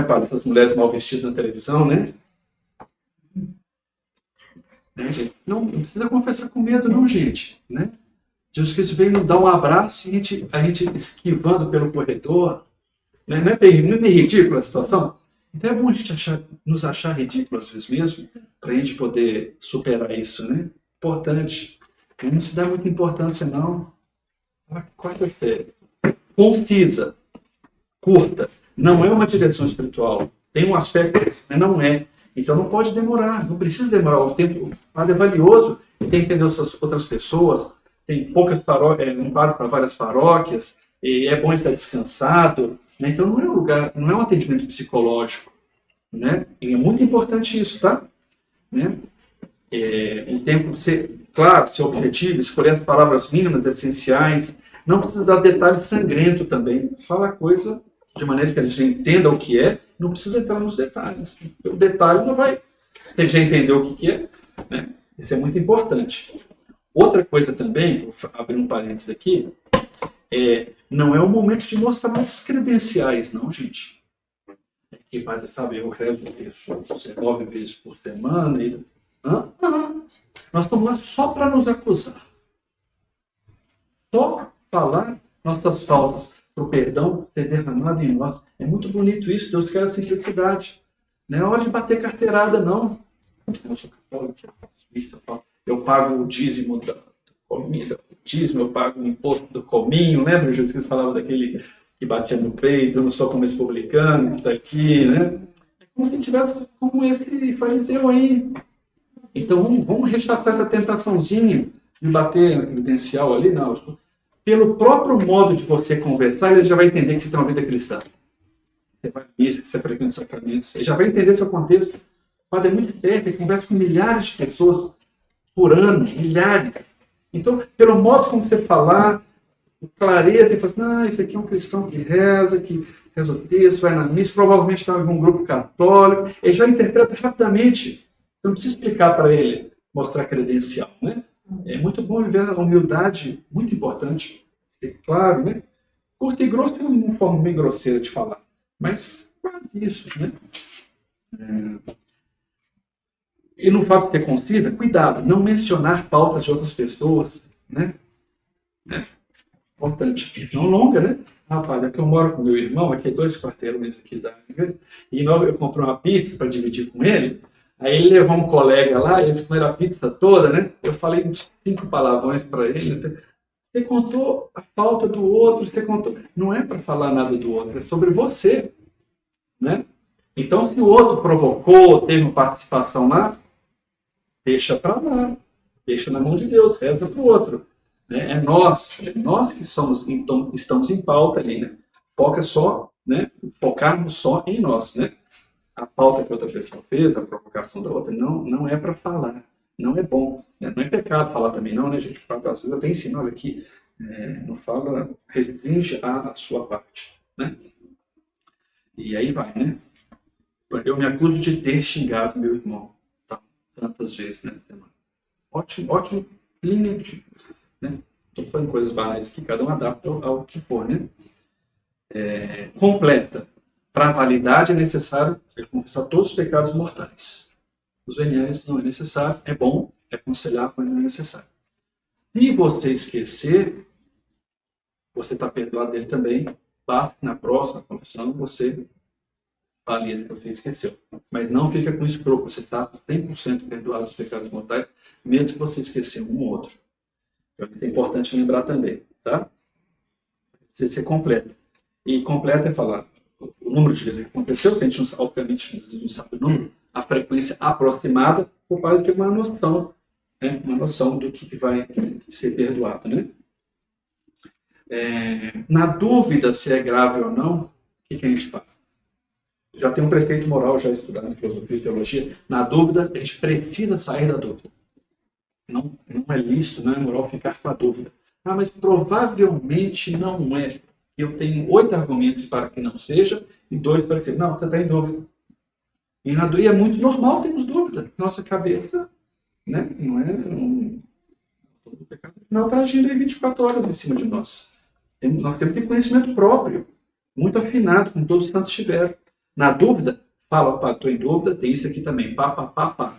Padre, essas mulheres mal vestidas na televisão, né? Gente? Não precisa confessar com medo, não, gente, né? Jesus Cristo veio nos dar um abraço e a gente esquivando pelo corredor. Não é bem ridícula a situação? Então é bom a gente nos achar ridículos às vezes mesmo, para a gente poder superar isso, né? Importante. Não se dá muita importância, não. A quarta série. Concisa. Curta. Não é uma direção espiritual. Tem um aspecto, mas não é. Então não pode demorar. Não precisa demorar. O tempo é valioso. Tem que entender outras pessoas. Tem poucas paróquias, um padre para várias paróquias. E é bom estar descansado. Né? Então não é um lugar, não é um atendimento psicológico, né? E é muito importante isso, tá? Né? O tempo ser claro, ser objetivo, escolher as palavras mínimas, essenciais, não precisa dar detalhes sangrentos também. Fala a coisa de maneira que a gente entenda o que é, não precisa entrar nos detalhes. O detalhe não vai, a gente já entendeu o que é, né? Isso é muito importante. Outra coisa também, vou abrir um parênteses aqui, não é o momento de mostrar as credenciais, não, gente. Que padre, sabe, eu rezo isso 19 vezes por semana. Nós estamos lá só para nos acusar. Só falar nossas faltas, para o perdão ser derramado em nós. É muito bonito isso, Deus quer a simplicidade. Não é hora de bater carteirada, não. Eu sou católico, eu pago o dízimo da comida, eu pago o imposto do cominho. Lembra que Jesus falava daquele que batia no peito, eu não sou como esse publicano que está aqui, né? É como se tivesse como esse fariseu aí. Então vamos rechaçar essa tentaçãozinha de bater na credencial ali, não. Pelo próprio modo de você conversar, ele já vai entender que você tem uma vida cristã. Você vai missa, que você frequenta os sacramentos, ele já vai entender seu contexto. O padre é muito esperto, ele conversa com milhares de pessoas por ano, milhares. Então, pelo modo como você falar, clareza, e fala assim, não, esse aqui é um cristão que reza o texto, vai na missa, provavelmente está em algum grupo católico, ele já interpreta rapidamente. Você não precisa explicar para ele, mostrar credencial, né? É muito bom viver a humildade, muito importante, ser claro, né? Curto e grosso tem uma forma bem grosseira de falar, mas quase isso, né? E no fato de ser concisa, cuidado, não mencionar pautas de outras pessoas, né? Importante. Senão longa, né? Rapaz, é que eu moro com meu irmão, aqui 2 quarteirões aqui da... E eu comprei uma pizza para dividir com ele, aí ele levou um colega lá, eles comeram a pizza toda, né? Eu falei uns 5 palavrões para ele, você contou a falta do outro, você contou... Não é para falar nada do outro, é sobre você, né? Então, se o outro provocou, teve uma participação lá, deixa para lá, deixa na mão de Deus, reza para o outro. Né? É nós que somos, então, estamos em pauta ali, né? Focarmos só em nós, né? A pauta que outra pessoa fez, a provocação da outra, não é para falar, não é bom, né? Não é pecado falar também não, né, gente? Às vezes eu até ensino, olha aqui, não fala, restringe a sua parte, né? E aí vai, né? Eu me acuso de ter xingado meu irmão tantas vezes nessa semana. Ótimo linha de... Né? Estou falando coisas banais que cada um adapta ao que for, né? Completa. Para a validade é necessário confessar todos os pecados mortais. Os veniais não é necessário, é bom, é aconselhável, mas não é necessário. Se você esquecer, você está perdoado dele também. Basta que na próxima confissão você valise que você esqueceu. Mas não fica com escrúpulo, você está 100% perdoado dos pecados mortais, mesmo que você esqueceu um ou outro. Então, é importante lembrar também, tá? Precisa ser completa. E completa é falar o número de vezes que aconteceu, se a gente não, obviamente não sabe o número, a frequência aproximada, por causa de uma noção, né? Uma noção do que vai ser perdoado, né? Na dúvida se é grave ou não, o que a gente faz? Já tem um preceito moral já estudado em filosofia e teologia. Na dúvida, a gente precisa sair da dúvida. Não é lícito, não é moral ficar com a dúvida. Ah, mas provavelmente não é. Eu tenho 8 argumentos para que não seja e 2 para que seja. Não, você está em dúvida. E na dúvida é muito normal termos dúvida. Nossa cabeça, né, não é o pecado não está agindo aí 24 horas em cima de nós. Nós temos que ter conhecimento próprio, muito afinado, como todos os santos tiveram. Na dúvida, fala, opa, estou em dúvida, tem isso aqui também, pá.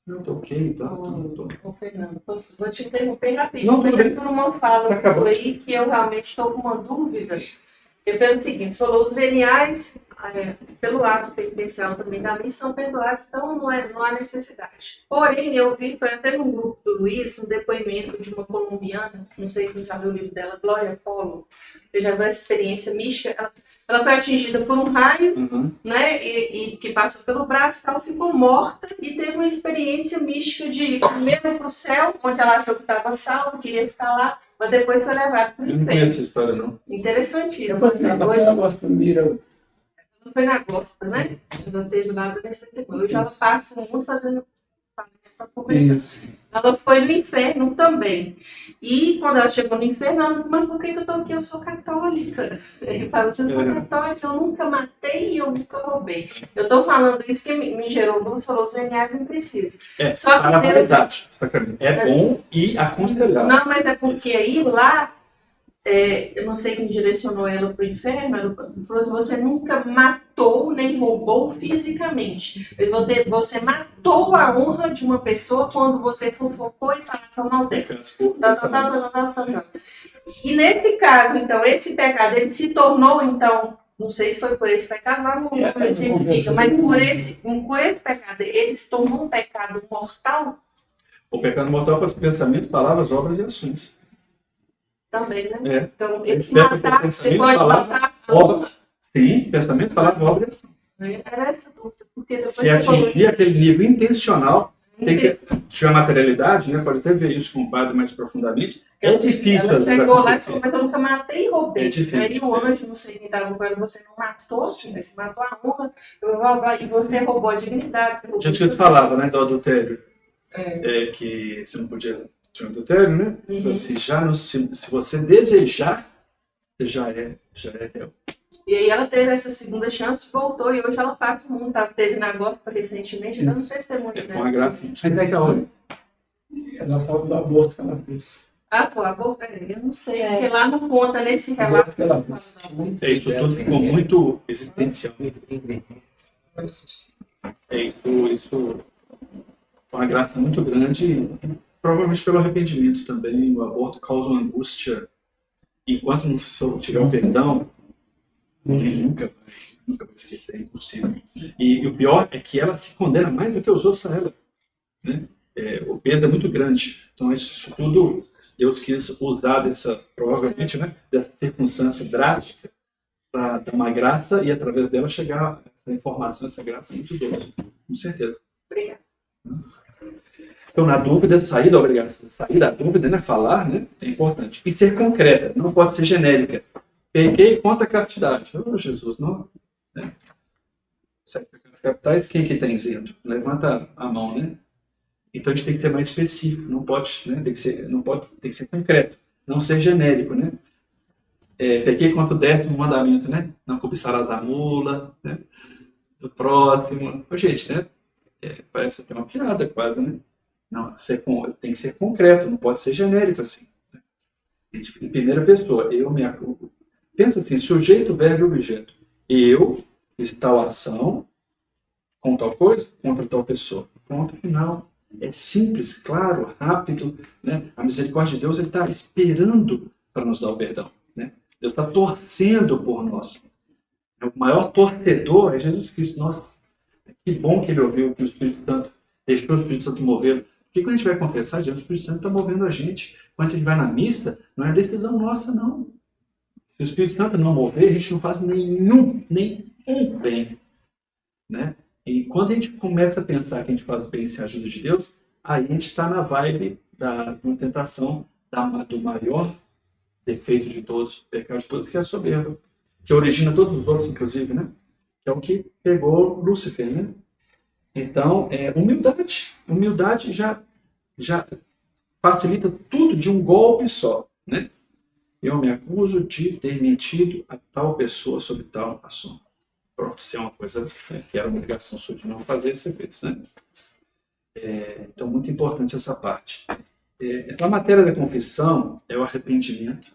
Não, tô ok, tá. Ô, Fernando, vou te interromper rapidinho. Não, tudo bem. Tu não fala Tá aí que eu realmente estou com uma dúvida. É pelo seguinte, você falou, os veniais, pelo ato penitencial também da missa, são perdoados, então não há necessidade. Porém, eu vi, foi até no grupo do Luiz, um depoimento de uma colombiana, não sei quem já viu o livro dela, Glória Polo, você já viu essa experiência mística, ela foi atingida por um raio, né, e que passou pelo braço, tal, ficou morta e teve uma experiência mística de ir primeiro para o céu, onde ela achou que estava salva, queria ficar lá, mas depois foi levada para o Eu não conheço essa história, não. Interessantíssimo. Eu gosto do Mira. Ela foi na Gosta, né? Ela teve lá do testemunho. Hoje ela passa muito fazendo palestra para conversar. Ela foi no inferno também. E quando ela chegou no inferno, ela, mas por que eu estou aqui? Eu sou católica. Ele fala, você não é católica, eu nunca matei e eu nunca roubei. Eu estou falando isso porque me gerou, como você falou, os veniais não precisam. Só que é bom e aconselhável. Não, mas é porque aí lá, eu não sei quem direcionou ela para o inferno, ela falou assim, você nunca matou nem roubou fisicamente, mas você matou a honra de uma pessoa quando você fofocou e falava mal dela. E nesse caso, então, esse pecado, ele se tornou, então, não sei se foi por esse pecado, lá não especifica, mas por esse pecado, ele se tornou um pecado mortal? O pecado mortal é para pensamento, palavras, obras e ações. Também, né? Então, esse matar, você pode matar a honra. Sim, pensamento, palavra, obra e ações. Era essa dúvida, porque depois se atingir aquele nível intencional, tem que tiver materialidade, né? Pode até ver isso com o padre mais profundamente. É difícil. Ela pegou lá e falou, mas eu nunca matei e roubei. É difícil. Aí o anjo, não sei quem estava com ela, você não matou, você matou a honra, e você roubou a dignidade. Já que você falava, né, do adultério. Que você não podia ter um adultério, né? Então, se você desejar, você já é réu. E aí ela teve essa segunda chance, voltou, e hoje ela passa o mundo, teve na Gospel recentemente, dando testemunho. É com a graça. Mas é que ela fala do aborto que ela fez. Foi aborto? Eu não sei, porque lá não conta nesse relato. Isso tudo ficou muito existencial. Isso uma graça muito grande, provavelmente pelo arrependimento também. O aborto causa uma angústia. Enquanto não tiver o perdão, ninguém nunca vai esquecer, é impossível. E o pior é que ela se condena mais do que os outros a ela. Né? O peso é muito grande. Então, isso tudo, Deus quis usar provavelmente, né, dessa circunstância drástica para dar uma graça e, através dela, chegar essa informação, essa graça a muitos outros. Com certeza. Obrigada. Então, na dúvida, sair da dúvida, né, falar, né, é importante. E ser concreta, não pode ser genérica. Pequei contra a castidade. Oh, Jesus, não. Né? 7 pecados capitais, quem que está isento? Levanta a mão, né? Então a gente tem que ser mais específico, não pode, né? Tem que ser concreto, não ser genérico, né? Pequei contra o 10º mandamento, né? Não cobiçarás a mula, né? Do próximo. Ô, gente, né? Parece até uma piada quase, né? Não, tem que ser concreto, não pode ser genérico assim. Né? Em primeira pessoa, eu me acuso. Pensa assim, sujeito, verbo e objeto. Eu fiz tal ação com tal coisa contra tal pessoa. Ponto final. É simples, claro, rápido. Né? A misericórdia de Deus está esperando para nos dar o perdão. Né? Deus está torcendo por nós. O maior torcedor é Jesus Cristo. Nossa, que bom que ele ouviu que o Espírito Santo deixou o Espírito Santo mover. Porque quando a gente vai confessar, o Espírito Santo está movendo a gente. Quando a gente vai na missa, não é decisão nossa, não. Se o Espírito Santo não mover, a gente não faz nenhum bem. Né? E quando a gente começa a pensar que a gente faz bem sem a ajuda de Deus, aí a gente está na vibe de uma tentação do maior defeito de todos, pecado de todos, que é a soberba, que origina todos os outros, inclusive, né? Que é o que pegou Lúcifer, né? Então, humildade. Humildade já facilita tudo de um golpe só, né? Eu me acuso de ter mentido a tal pessoa sobre tal assunto. Pronto, se é uma coisa, né, que era uma obrigação sua de não fazer, você fez, né? Então, muito importante essa parte. A matéria da confissão é o arrependimento,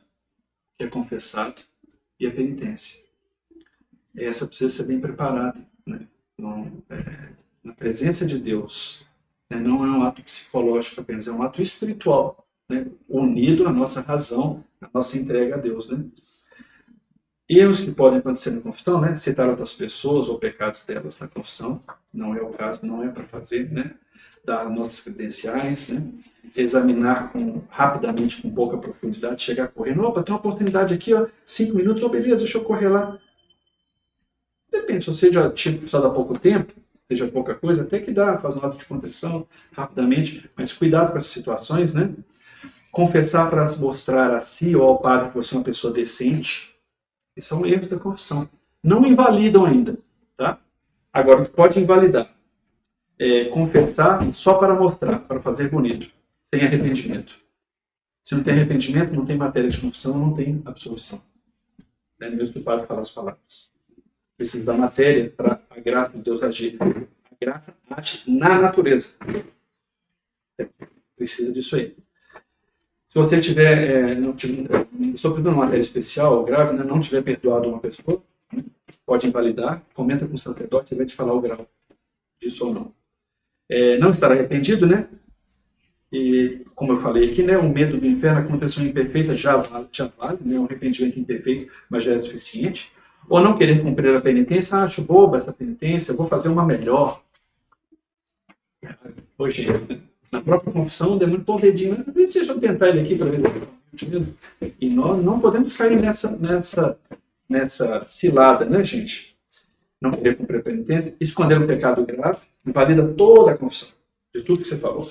que é confessado, e a penitência. Essa precisa ser bem preparada, né? Na presença de Deus. Né? Não é um ato psicológico apenas, é um ato espiritual, né? Unido à nossa razão, à nossa entrega a Deus, né? Erros que podem acontecer na confissão, né? Citar outras pessoas ou pecados delas na confissão, não é o caso, não é para fazer, né? Dar nossas credenciais, né? Examinar rapidamente, com pouca profundidade, chegar correndo, opa, tem uma oportunidade aqui, ó, 5 minutos, beleza, deixa eu correr lá. Depende, se você já tinha confessado há pouco tempo, seja pouca coisa, até que dá, faz um ato de contrição rapidamente, mas cuidado com essas situações, né? Confessar para mostrar a si ou ao padre que você é uma pessoa decente, e são erros da confissão. Não invalidam ainda, tá? Agora, o que pode invalidar é confessar só para mostrar, para fazer bonito, sem arrependimento. Se não tem arrependimento, não tem matéria de confissão, não tem absolução. É mesmo que o padre fala as palavras. Precisa da matéria para a graça de Deus agir. A graça age na natureza. Precisa disso aí. Se você estou pedindo uma matéria especial, grave, né, não tiver perdoado uma pessoa, né, pode invalidar, comenta com o sacerdote, ele vai te falar o grau disso ou não. Não estar arrependido, né? E, como eu falei aqui, né, o medo do inferno, a contrição imperfeita já vale, né, um arrependimento imperfeito, mas já é suficiente. Ou não querer cumprir a penitência, acho boba essa penitência, eu vou fazer uma melhor. Hoje, na própria confissão, deu muito bom dedinho, mas deixa eu tentar ele aqui para ver se mesmo. E nós não podemos cair nessa cilada, né, gente? Não querer cumprir a penitência, esconder um pecado grave, invalida toda a confissão, de tudo que você falou.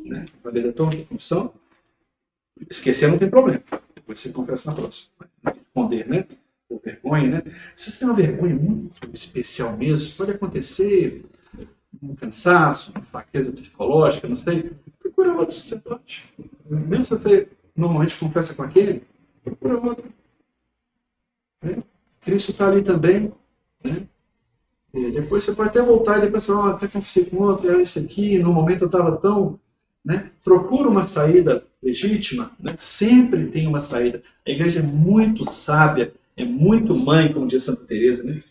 Né? Invalida toda a confissão. Esquecer não tem problema, depois você confessa na próxima. Esconder, né? Ou vergonha, né? Se você tem uma vergonha muito especial mesmo, pode acontecer um cansaço, uma fraqueza psicológica, não sei, procura outro sacerdote. Mesmo se você normalmente confessa com aquele, procura outro. Né? Cristo está ali também. Né? E depois você pode até voltar e depois falar, até confessei com outro, era esse aqui, no momento eu estava tão... Né? Procura uma saída legítima, né? Sempre tem uma saída. A igreja é muito sábia, é muito mãe, como diz Santa Teresa, né?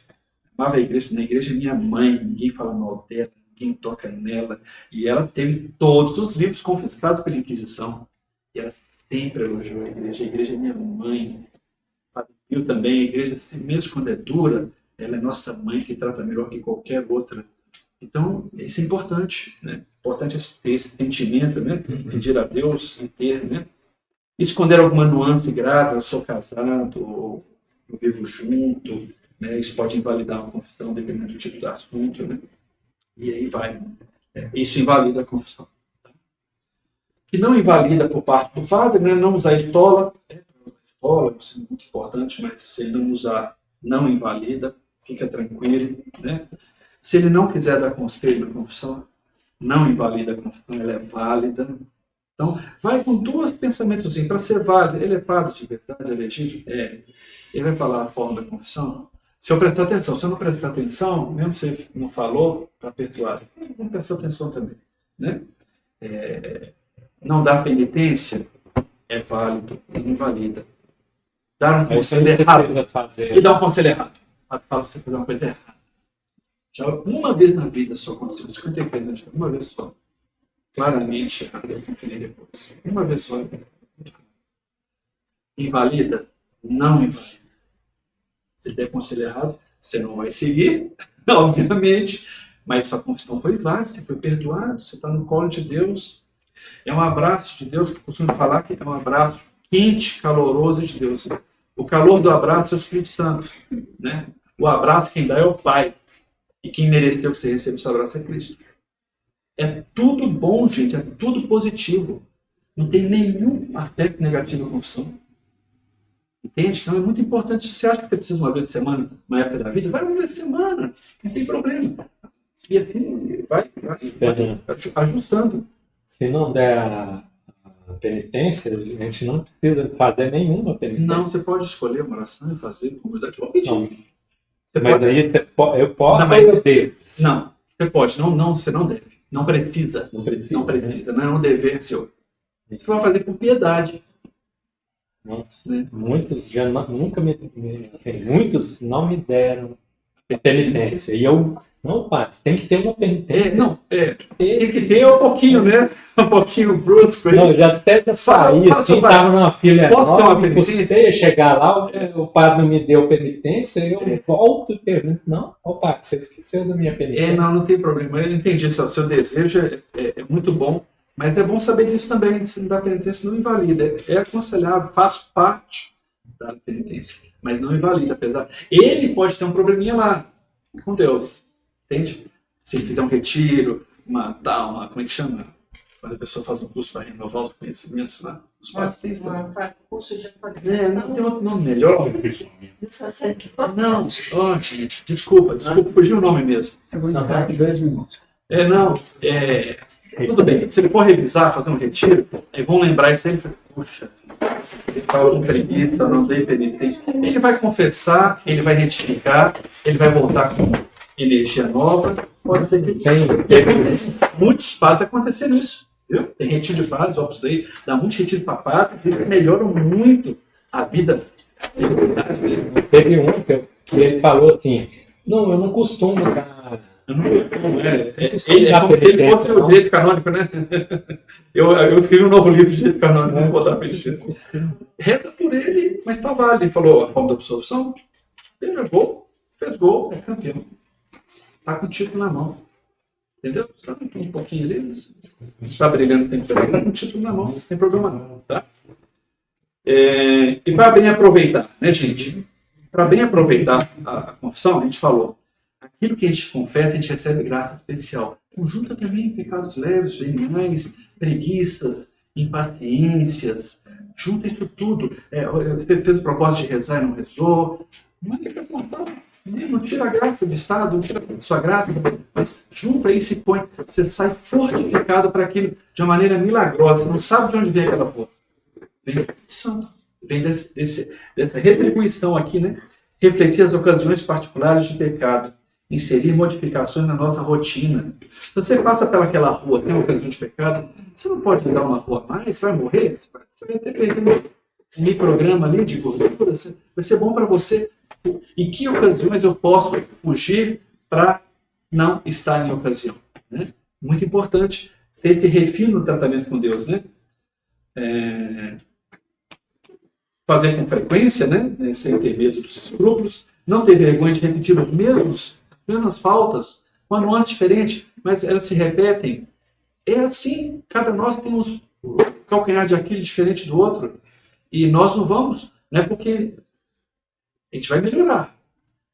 Amava a igreja, na igreja é minha mãe, ninguém fala mal dela, ninguém toca nela. E ela teve todos os livros confiscados pela Inquisição. E ela sempre elogiou a igreja é minha mãe. Eu também, a igreja, mesmo quando é dura, ela é nossa mãe que trata melhor que qualquer outra. Então, isso é importante, né? Importante ter esse sentimento, né? Pedir a Deus e ter, né? Esconder alguma nuance grave, eu sou casado, ou eu vivo junto, né? Isso pode invalidar uma confissão, dependendo do tipo de assunto, né? E aí vai. Isso invalida a confissão. Que não invalida por parte do padre, né? Não usar estola. Estola, isso é muito importante, mas se ele não usar, não invalida, fica tranquilo, né? Se ele não quiser dar conselho na confissão, não invalida a confissão, ela é válida. Então, vai com dois pensamentos para ser válido. Ele é padre de verdade, é legítimo? Ele vai falar a forma da confissão? Se eu prestar atenção, se eu não prestar atenção, mesmo se ele não falou, está perdoado. Não prestar atenção também, né? Não dar penitência é válido, não invalida. Dar um conselho errado. E dar um conselho errado. Fala para você fazer uma coisa errada. Já uma vez na vida só aconteceu, 53 anos, uma vez só. Claramente, eu conferi depois. Uma vez só. Invalida? Não invalida. Se der conselho errado, você não vai seguir, obviamente, mas sua confissão foi válida, você foi perdoado, você está no colo de Deus. É um abraço de Deus, que eu costumo falar que é um abraço quente, caloroso de Deus. O calor do abraço é o Espírito Santo, né? O abraço quem dá é o Pai. E quem mereceu que você receba esse abraço é Cristo. É tudo bom, gente, é tudo positivo. Não tem nenhum aspecto negativo na confissão. Entende? Então é muito importante. Se você acha que você precisa uma vez por semana, uma época da vida, vai uma vez por semana. Não tem problema. E assim, vai ajustando. Se não der a penitência, a gente não precisa fazer nenhuma penitência. Não, você pode escolher uma oração e fazer com humildade. Ou pedir. Mas pode... aí eu posso ou eu devo? Não, você pode. Não, você não deve. Não precisa. Não precisa. Não é um dever seu. Você vai fazer por piedade. Nossa, né? Muitos já nunca muitos não me deram a penitência. E eu, não, padre, tem que ter uma penitência. Tem que ter um pouquinho, né? Um pouquinho brusco aí. Não, já até saí, assim, estava numa filha nova, custei chegar lá, o padre não me deu penitência, eu volto e pergunto, não, padre, você esqueceu da minha penitência. Não tem problema, eu entendi, seu desejo é muito bom. Mas é bom saber disso também, se não dá penitência não invalida. É aconselhável, faz parte da penitência, mas não invalida, apesar. Ele pode ter um probleminha lá com Deus, entende? Se ele fizer um retiro, como é que chama? Quando a pessoa faz um curso para renovar os conhecimentos lá, os pastéis. Curso de atualização. Não tem outro nome melhor. Não, gente, desculpa, fugiu o nome mesmo. Eu vou entrar aqui 2 minutos. Tudo bem, se ele for revisar, fazer um retiro, aí vão lembrar isso aí, ele fala, puxa, ele estava com preguiça, não dei penitência. Ele vai confessar, ele vai retificar, ele vai voltar com energia nova. Pode ter que acontecer. Muitos padres aconteceram isso, viu? Tem retiro de padres, Opus Dei, dá muitos retiros para padres, eles melhoram muito a vida, a felicidade dele. Teve um que ele falou assim, não, eu não costumo dar. Eu não costumo, é como se ele fosse o direito canônico, né? Eu escrevi um novo livro de direito canônico, não vou dar penitência. Reza por ele, mas está válido. Ele falou a forma da absolvição, ele fez gol, é campeão. Está com o título na mão. Entendeu? Está um pouquinho ali, está brilhando sempre, está com o título na mão, não tem problema não, tá? E para bem aproveitar, né, gente? Para bem aproveitar a confissão, a gente falou, aquilo que a gente confessa, a gente recebe graça especial. Então, junta também pecados leves, veniais, preguiças, impaciências. Junta isso tudo. Você fez o propósito de rezar e não rezou. Não é que é mortal. Não tira a graça do Estado, não tira a sua graça. Mas junta e se põe. Você sai fortificado para aquilo de uma maneira milagrosa. Você não sabe de onde vem aquela força. Vem do Espírito Santo. Vem dessa retribuição aqui, né? Refletir as ocasiões particulares de pecado. Inserir modificações na nossa rotina. Se você passa pelaquela rua, tem uma ocasião de pecado, você não pode andar uma rua mais, você vai morrer, você vai ter perdido um micrograma ali de gordura, vai ser bom para você. Em que ocasiões eu posso fugir para não estar em ocasião? Né? Muito importante ter esse refino no tratamento com Deus, né? Fazer com frequência, né? Sem ter medo dos escrúpulos, não ter vergonha de repetir as mesmas faltas, uma nuance diferente, mas elas se repetem. É assim, cada nós tem um calcanhar de Aquiles diferente do outro, e nós não vamos, né? Porque a gente vai melhorar,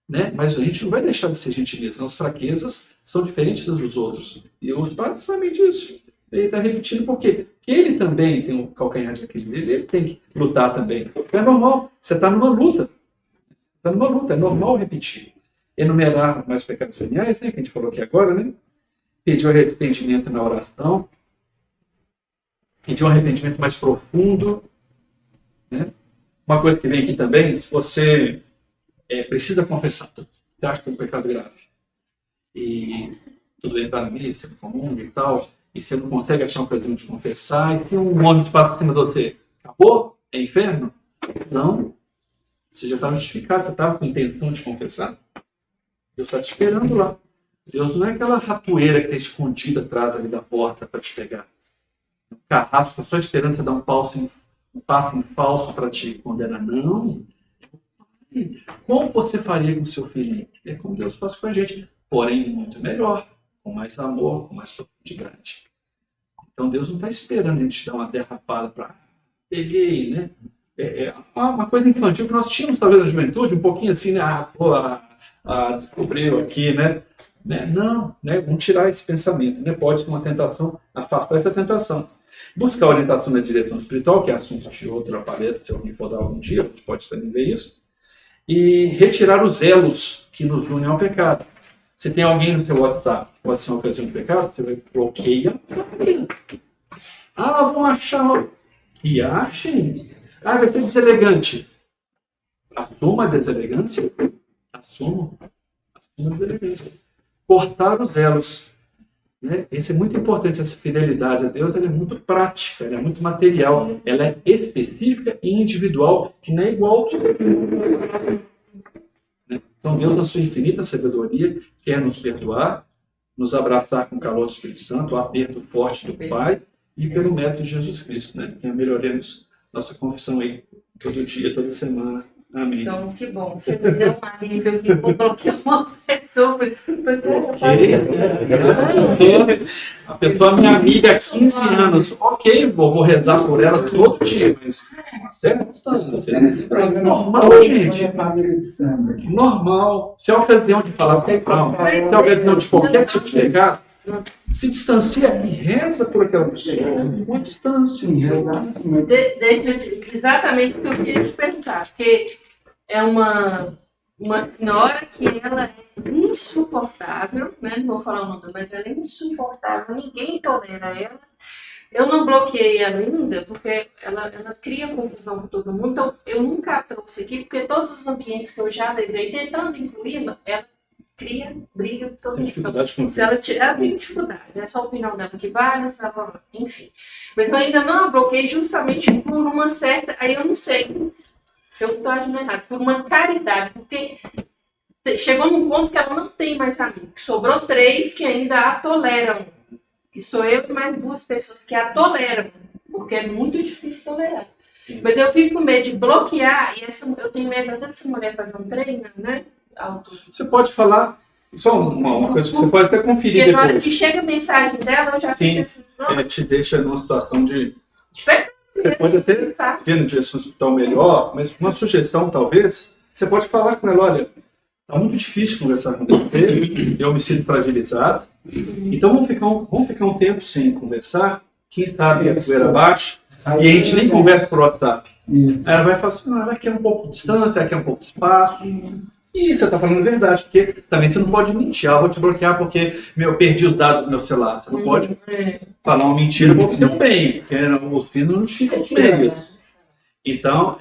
né? Mas a gente não vai deixar de ser gente mesmo. As fraquezas são diferentes das dos outros, e os padres sabem disso. Ele está repetindo por quê? Porque ele também tem um calcanhar de Aquiles, ele tem que lutar também. É normal, você está numa luta. Está numa luta, é normal repetir. Enumerar mais pecados veniais, né, que a gente falou aqui agora, né? Pedir o arrependimento na oração, pedir um arrependimento mais profundo, né? Uma coisa que vem aqui também, se você precisa confessar, você acha que tem um pecado grave, e tudo bem, está na missa, comum e tal, e você não consegue achar uma ocasião de confessar, e se um ônibus passa acima de você, acabou? É inferno? Não. Você já está justificado, você estava com intenção de confessar. Deus está te esperando lá. Deus não é aquela ratoeira que está escondida atrás ali da porta para te pegar. O carrasco está só esperando você dar um passo em falso para te condenar. Não. Como você faria com o seu filhinho? É como Deus faz com a gente. Porém, muito melhor. Com mais amor, com mais profundidade. Então Deus não está esperando a gente dar uma derrapada para... Peguei, né? Uma coisa infantil que nós tínhamos talvez na juventude, um pouquinho assim, né? Descobriu aqui, né? Não, né? Vamos tirar esse pensamento, né? Pode ser uma tentação, afastar essa tentação. Buscar orientação na direção espiritual, que é assunto de outra palestra, se alguém for dar algum dia, a gente pode também ver isso. E retirar os elos que nos unem ao pecado. Se tem alguém no seu WhatsApp que pode ser uma ocasião de pecado, você vai bloqueia. Vão achar que achem. Vai ser deselegante. Assuma a deselegância. Assuma a deselegância. Cortar os elos. Né? Isso é muito importante, essa fidelidade a Deus, ela é muito prática, ela é muito material, ela é específica e individual, que não é igual ao que Então Deus, na sua infinita sabedoria, quer nos perdoar, nos abraçar com o calor do Espírito Santo, o aperto forte do Pai, e pelo método de Jesus Cristo, né? Que melhoremos nossa confissão aí, todo dia, toda semana. Amém. Então, que bom. Você me deu um alívio que coloquei uma pessoa, por isso que eu estou A pessoa é minha amiga há 15 anos. Ok, vou rezar por ela todo dia, mas certo? Nesse programa normal, gente. Família de Sandra. Normal. Se é ocasião de falar com o pão, se é ocasião de qualquer tipo de pecado, se distancia e reza por aquela pessoa. Uma distância. Sim, rezar. Exatamente isso que eu queria te perguntar. Porque é uma senhora que ela é insuportável, né? Não vou falar o nome, mas ela é insuportável. Ninguém tolera ela. Eu não bloqueei ela ainda, porque ela cria confusão com todo mundo. Então, eu nunca a trouxe aqui, porque todos os ambientes que eu já levei, tentando incluí-la, ela cria briga com todo mundo. Tem dificuldade com isso. Ela tem dificuldade, é só a opinião dela que vale, enfim. Mas eu ainda não a bloqueei justamente por uma certa... Aí eu não sei se eu estou agindo errado. Por uma caridade, porque chegou num ponto que ela não tem mais amigos. Sobrou 3 que ainda a toleram. Que sou eu e mais 2 pessoas que a toleram. Porque é muito difícil tolerar. Mas eu fico com medo de bloquear, e eu tenho medo até dessa mulher fazer um treino, né? Você pode falar, só uma coisa que você pode até conferir depois. Na hora depois. que chega a mensagem dela, eu já fico assim, te deixa numa situação de... pecado. Você pode até ver no direção hospital melhor, mas uma sugestão, talvez, você pode falar com ela, olha, tá muito difícil conversar com você, eu me sinto fragilizado, então vamos ficar um tempo sem conversar, quem está a poeira abaixo, e a gente nem conversa por WhatsApp. Aí ela vai falar assim, ela quer um pouco de distância, ela quer um pouco de espaço. E você está falando a verdade, porque também você não pode mentir. Eu vou te bloquear porque eu perdi os dados do meu celular. Você não pode falar uma mentira porque você um bem, porque os finos não ficam os meios. Então,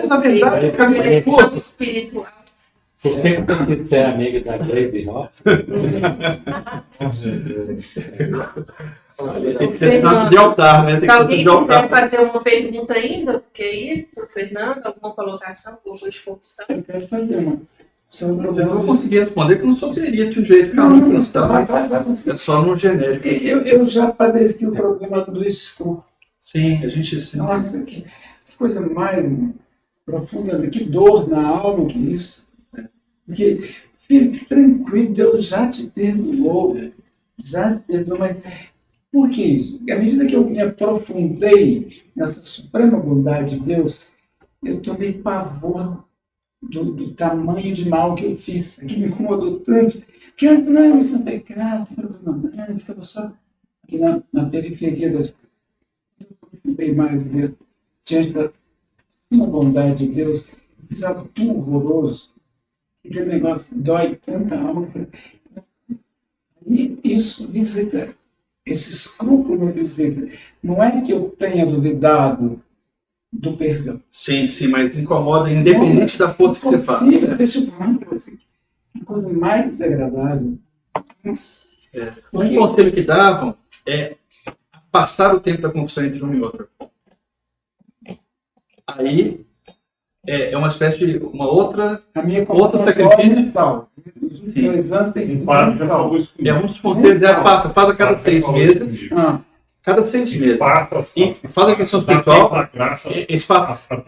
na verdade, o caminho é curto. Espiritual. Por que você quis ser amiga da Glaze Rock? Tem que ter tanto de altar, né? Se alguém quiser fazer uma pergunta ainda, porque aí, para o Fernando, alguma colocação, alguma coisa de confissão? Eu quero fazer uma. Eu não consegui responder que eu não sou perito em direito canônico, não está, mas é só no genérico. Eu já padeci o problema do escrúpulo. Sim, a gente sim. Nossa, que coisa mais profunda, que dor na alma que isso. Porque, fique tranquilo, Deus já te perdoou. Já te perdoou, mas por que isso? Porque à medida que eu me aprofundei nessa suprema bondade de Deus, eu tomei pavor do tamanho de mal que eu fiz, que me incomodou tanto. Que antes, não, isso é pecado, não, eu ficava só aqui na periferia das coisas. Eu aprofundei mais diante da bondade de Deus, fiz algo tão horroroso, que aquele negócio dói tanta alma. E isso visita, esse escrúpulo me visita. Não é que eu tenha duvidado do perdão. Sim, mas incomoda independente da força que você faz. Deixa eu falar para você, que coisa mais desagradável. Um conselho que davam é afastar o tempo da confissão entre um e outro. Aí é uma espécie de uma outra sacrifício. É um dos conselhos, faz a cada 6 meses. Cada 6 meses. Faz a questão espiritual.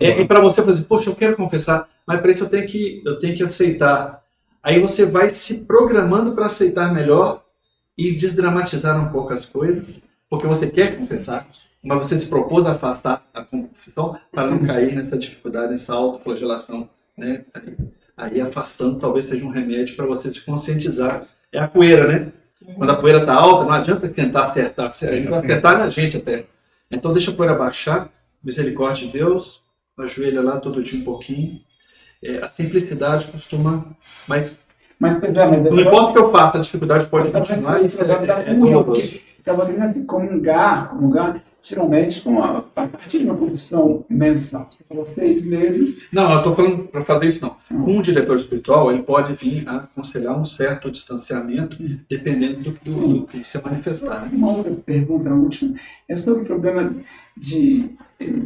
E para você fazer, poxa, eu quero confessar, mas para isso eu tenho que aceitar. Aí você vai se programando para aceitar melhor e desdramatizar um pouco as coisas, porque você quer confessar, mas você se propôs a afastar a confissão para não cair nessa dificuldade, nessa autoflagelação, né? Aí afastando talvez seja um remédio para você se conscientizar. É a poeira, né? Quando a poeira está alta, não adianta tentar acertar. Acertar na gente até. Então deixa a poeira baixar, misericórdia de Deus, ajoelha lá todo dia um pouquinho. A simplicidade costuma... Mas não importa o que eu faça, a dificuldade pode continuar. Isso é doloroso. Estava querendo assim, comungar, geralmente a partir de uma confissão mensal. Você falou 6 meses. Não, eu estou falando para fazer isso não. Com um diretor espiritual, ele pode vir a aconselhar um certo distanciamento, dependendo do que você manifestar. Uma outra pergunta, a última, é sobre o problema de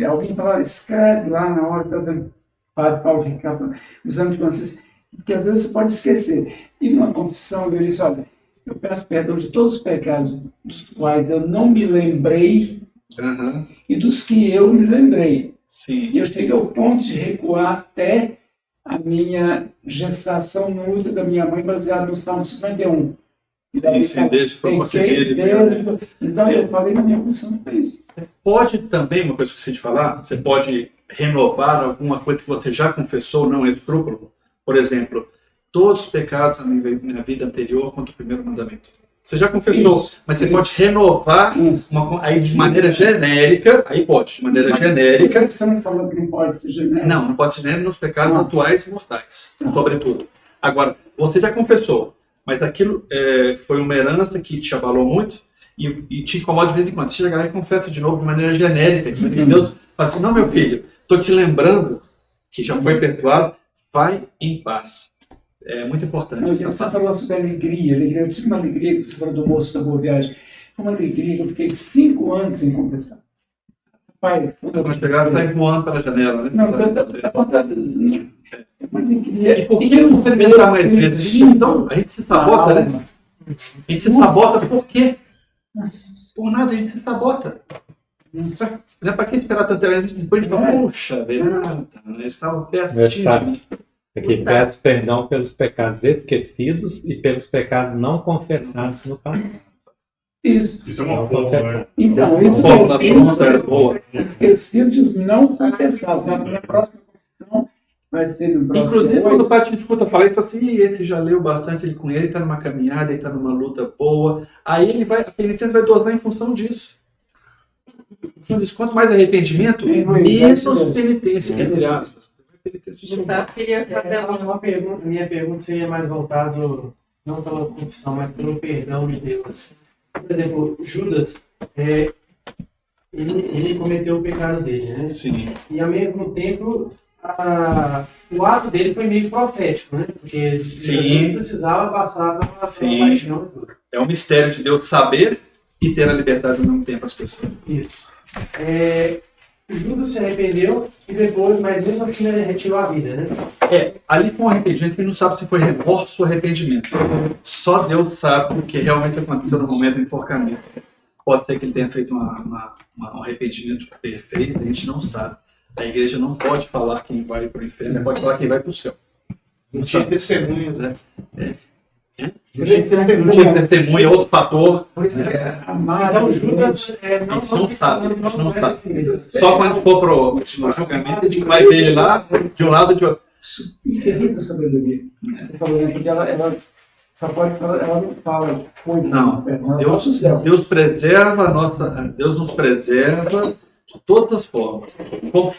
alguém falar, escreve lá na hora, está vendo? Padre Paulo Ricardo, exame de consciência, porque às vezes você pode esquecer. E numa confissão, eu disse, olha, eu peço perdão de todos os pecados dos quais eu não me lembrei e dos que eu me lembrei. Sim. E eu cheguei ao ponto de recuar até a minha gestação no útero da minha mãe, baseado no Salmo 51. Sim, desde que foi concebido. Então eu falei na minha confissão para isso. Pode também, uma coisa que eu esqueci de falar, você pode renovar alguma coisa que você já confessou, não é escrúpulo. Por exemplo, todos os pecados na minha vida anterior contra o primeiro mandamento. Você já confessou, mas você pode renovar aí de maneira genérica, aí pode, de maneira genérica. Você não falou que não pode ser genérico? Não pode ser genérico nos pecados atuais e mortais, sobretudo. Agora, você já confessou, mas aquilo foi uma herança que te abalou muito e te incomoda de vez em quando. Você chega lá e confessa de novo de maneira genérica. Deus fala assim, não, meu filho, estou te lembrando que já foi perdoado, vai em paz. É muito importante. Você falou sobre alegria. Eu tive uma alegria que você falou do moço da Boa Viagem. Foi uma alegria que eu fiquei 5 anos sem confessar. Rapaz, quando chegar, sai voando pela janela, né? Não, é uma alegria. E por que não experimentar mais vezes? Então, a gente se sabota, né? A gente se sabota por quê? Por nada, a gente se sabota. Não é para que esperar tanto tempo? A gente depois fala, puxa, velho, eles estavam perto de mim. Aqui peço perdão pelos pecados esquecidos e pelos pecados não confessados no passado. Isso é uma boa. Então, isso esquecidos não confessados. Na minha próxima confissão vai ser no próximo. Inclusive, quando o Padre dificulta falar, ele fala assim, esse já leu bastante ele com ele, está numa caminhada, ele está numa luta boa. Aí a penitência vai dosar em função disso. Quanto mais arrependimento, menos penitência, entre aspas. Minha pergunta seria mais voltado não pela confissão, mas pelo perdão de Deus. Por exemplo, Judas, ele cometeu o pecado dele, né? Sim. E ao mesmo tempo, o ato dele foi meio profético, né? Porque ele precisava passar pela paixão e tudo. É um mistério de Deus saber e ter a liberdade ao mesmo tempo as pessoas. Isso. Judas se arrependeu e depois, mas mesmo assim ele retirou a vida, né? Ali foi um arrependimento que a gente não sabe se foi remorso ou arrependimento. Só Deus sabe o que realmente aconteceu no momento do enforcamento. Pode ser que ele tenha feito um arrependimento perfeito, a gente não sabe. A igreja não pode falar quem vai para o inferno, pode falar quem vai para o céu. Não tinha testemunhas, né? Não tinha testemunha, outro fator. Então, Judas A gente não sabe, a gente não sabe. Só quando for pro julgamento, a gente vai ver ele lá, de um lado e de outro. Isso irrita a sabedoria. Você falou, né? Porque ela só pode falar, ela não fala foi Não, Deus preserva a nossa, Deus nos preserva de todas as formas.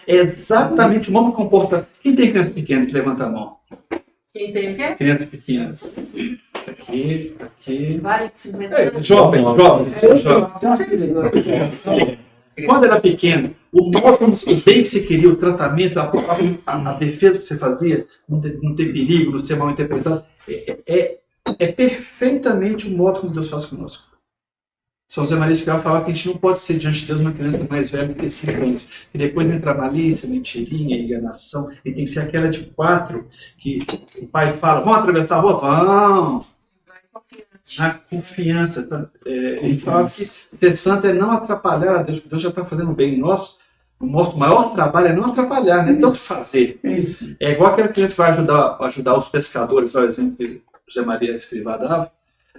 É exatamente o mesmo comportamento. Quem tem criança pequena que levanta a mão? Quem tem o quê? Crianças pequenas. Aqui. Vale de 50 anos. Jovem. Quando era pequeno, o modo como bem que você queria, o tratamento, a defesa que você fazia, não ter perigo, não ser mal interpretado, é perfeitamente o modo como Deus faz conosco. São José Maria Escrivá falava que a gente não pode ser diante de Deus uma criança mais velha do que 5 anos. E depois entra a malícia, mentirinha, enganação. E tem que ser aquela de 4 que o pai fala, vamos atravessar a rua? Vão! Na confiança. Ele fala que ser santo é não atrapalhar a Deus, porque Deus já está fazendo bem em nós. O nosso maior trabalho é não atrapalhar, né? Então fazer. Isso. É igual aquela criança que vai ajudar os pescadores, por exemplo, que José Maria Escrivá dava.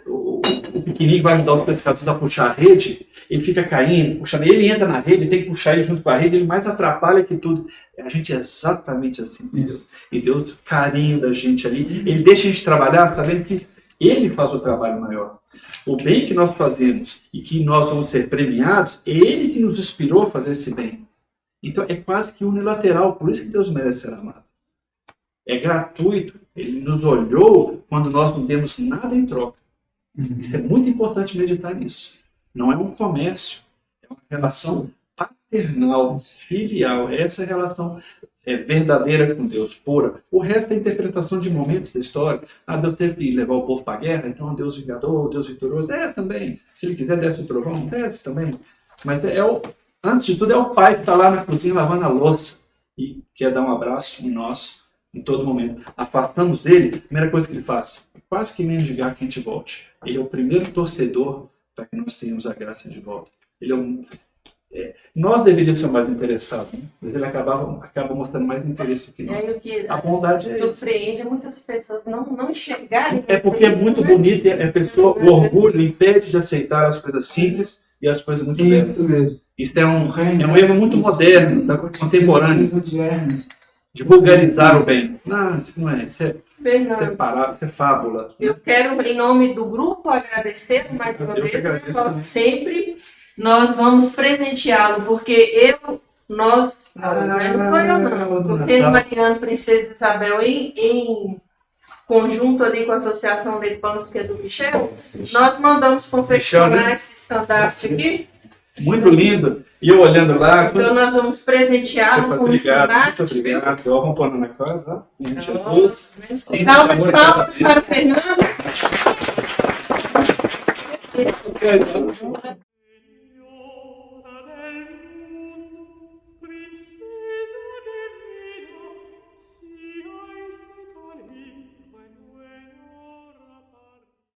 O pequenininho vai ajudar os pescadores a puxar a rede, ele fica caindo, puxando, ele entra na rede, tem que puxar ele junto com a rede, ele mais atrapalha que tudo. A gente é exatamente assim, Deus. E Deus, carinho da gente ali, ele deixa a gente trabalhar, sabendo que ele faz o trabalho maior. O bem que nós fazemos e que nós vamos ser premiados, é ele que nos inspirou a fazer esse bem. Então é quase que unilateral, por isso que Deus merece ser amado. É gratuito, ele nos olhou quando nós não demos nada em troca. Isso é muito importante meditar nisso. Não é um comércio, é uma relação paternal, filial. Essa é a relação verdadeira com Deus, pura. O resto é a interpretação de momentos da história. Deus teve que levar o povo para a guerra, então Deus vingador, Deus vitorioso. Também. Se ele quiser, desce o trovão, desce também. Mas antes de tudo, é o pai que está lá na cozinha lavando a louça e quer dar um abraço em nós em todo momento. Afastamos dele, a primeira coisa que ele faz, quase que mendigar que a gente volte. Ele é o primeiro torcedor para que nós tenhamos a graça de volta. Nós deveríamos ser mais interessados, né? Mas ele acaba mostrando mais interesse do que nós. O que A bondade é surpreende muitas pessoas não enxergarem. É porque é muito bonito e o orgulho impede de aceitar as coisas simples e as coisas muito belas. Isso mesmo. Isso é um erro muito moderno, contemporâneo, Modernos. de vulgarizar o bem. Não, isso não é. Isso é Fernando, separado, isso é fábula. eu quero, em nome do grupo, agradecer mais uma Eu que vez. agradeço Né? também. Sempre nós vamos presenteá-lo, porque nós, né, não sou eu não, você e Mariano, Princesa Isabel, em conjunto ali com a Associação de Pano, que é do Michel, nós mandamos confeccionar Michel, né? esse estandarte aqui. Muito lindo. E eu olhando lá. Então nós vamos presenteá-lo com um Obrigado, estandarte. muito obrigado. Vamos pôr na casa. Em Jesus. Salva de palmas para o Fernando.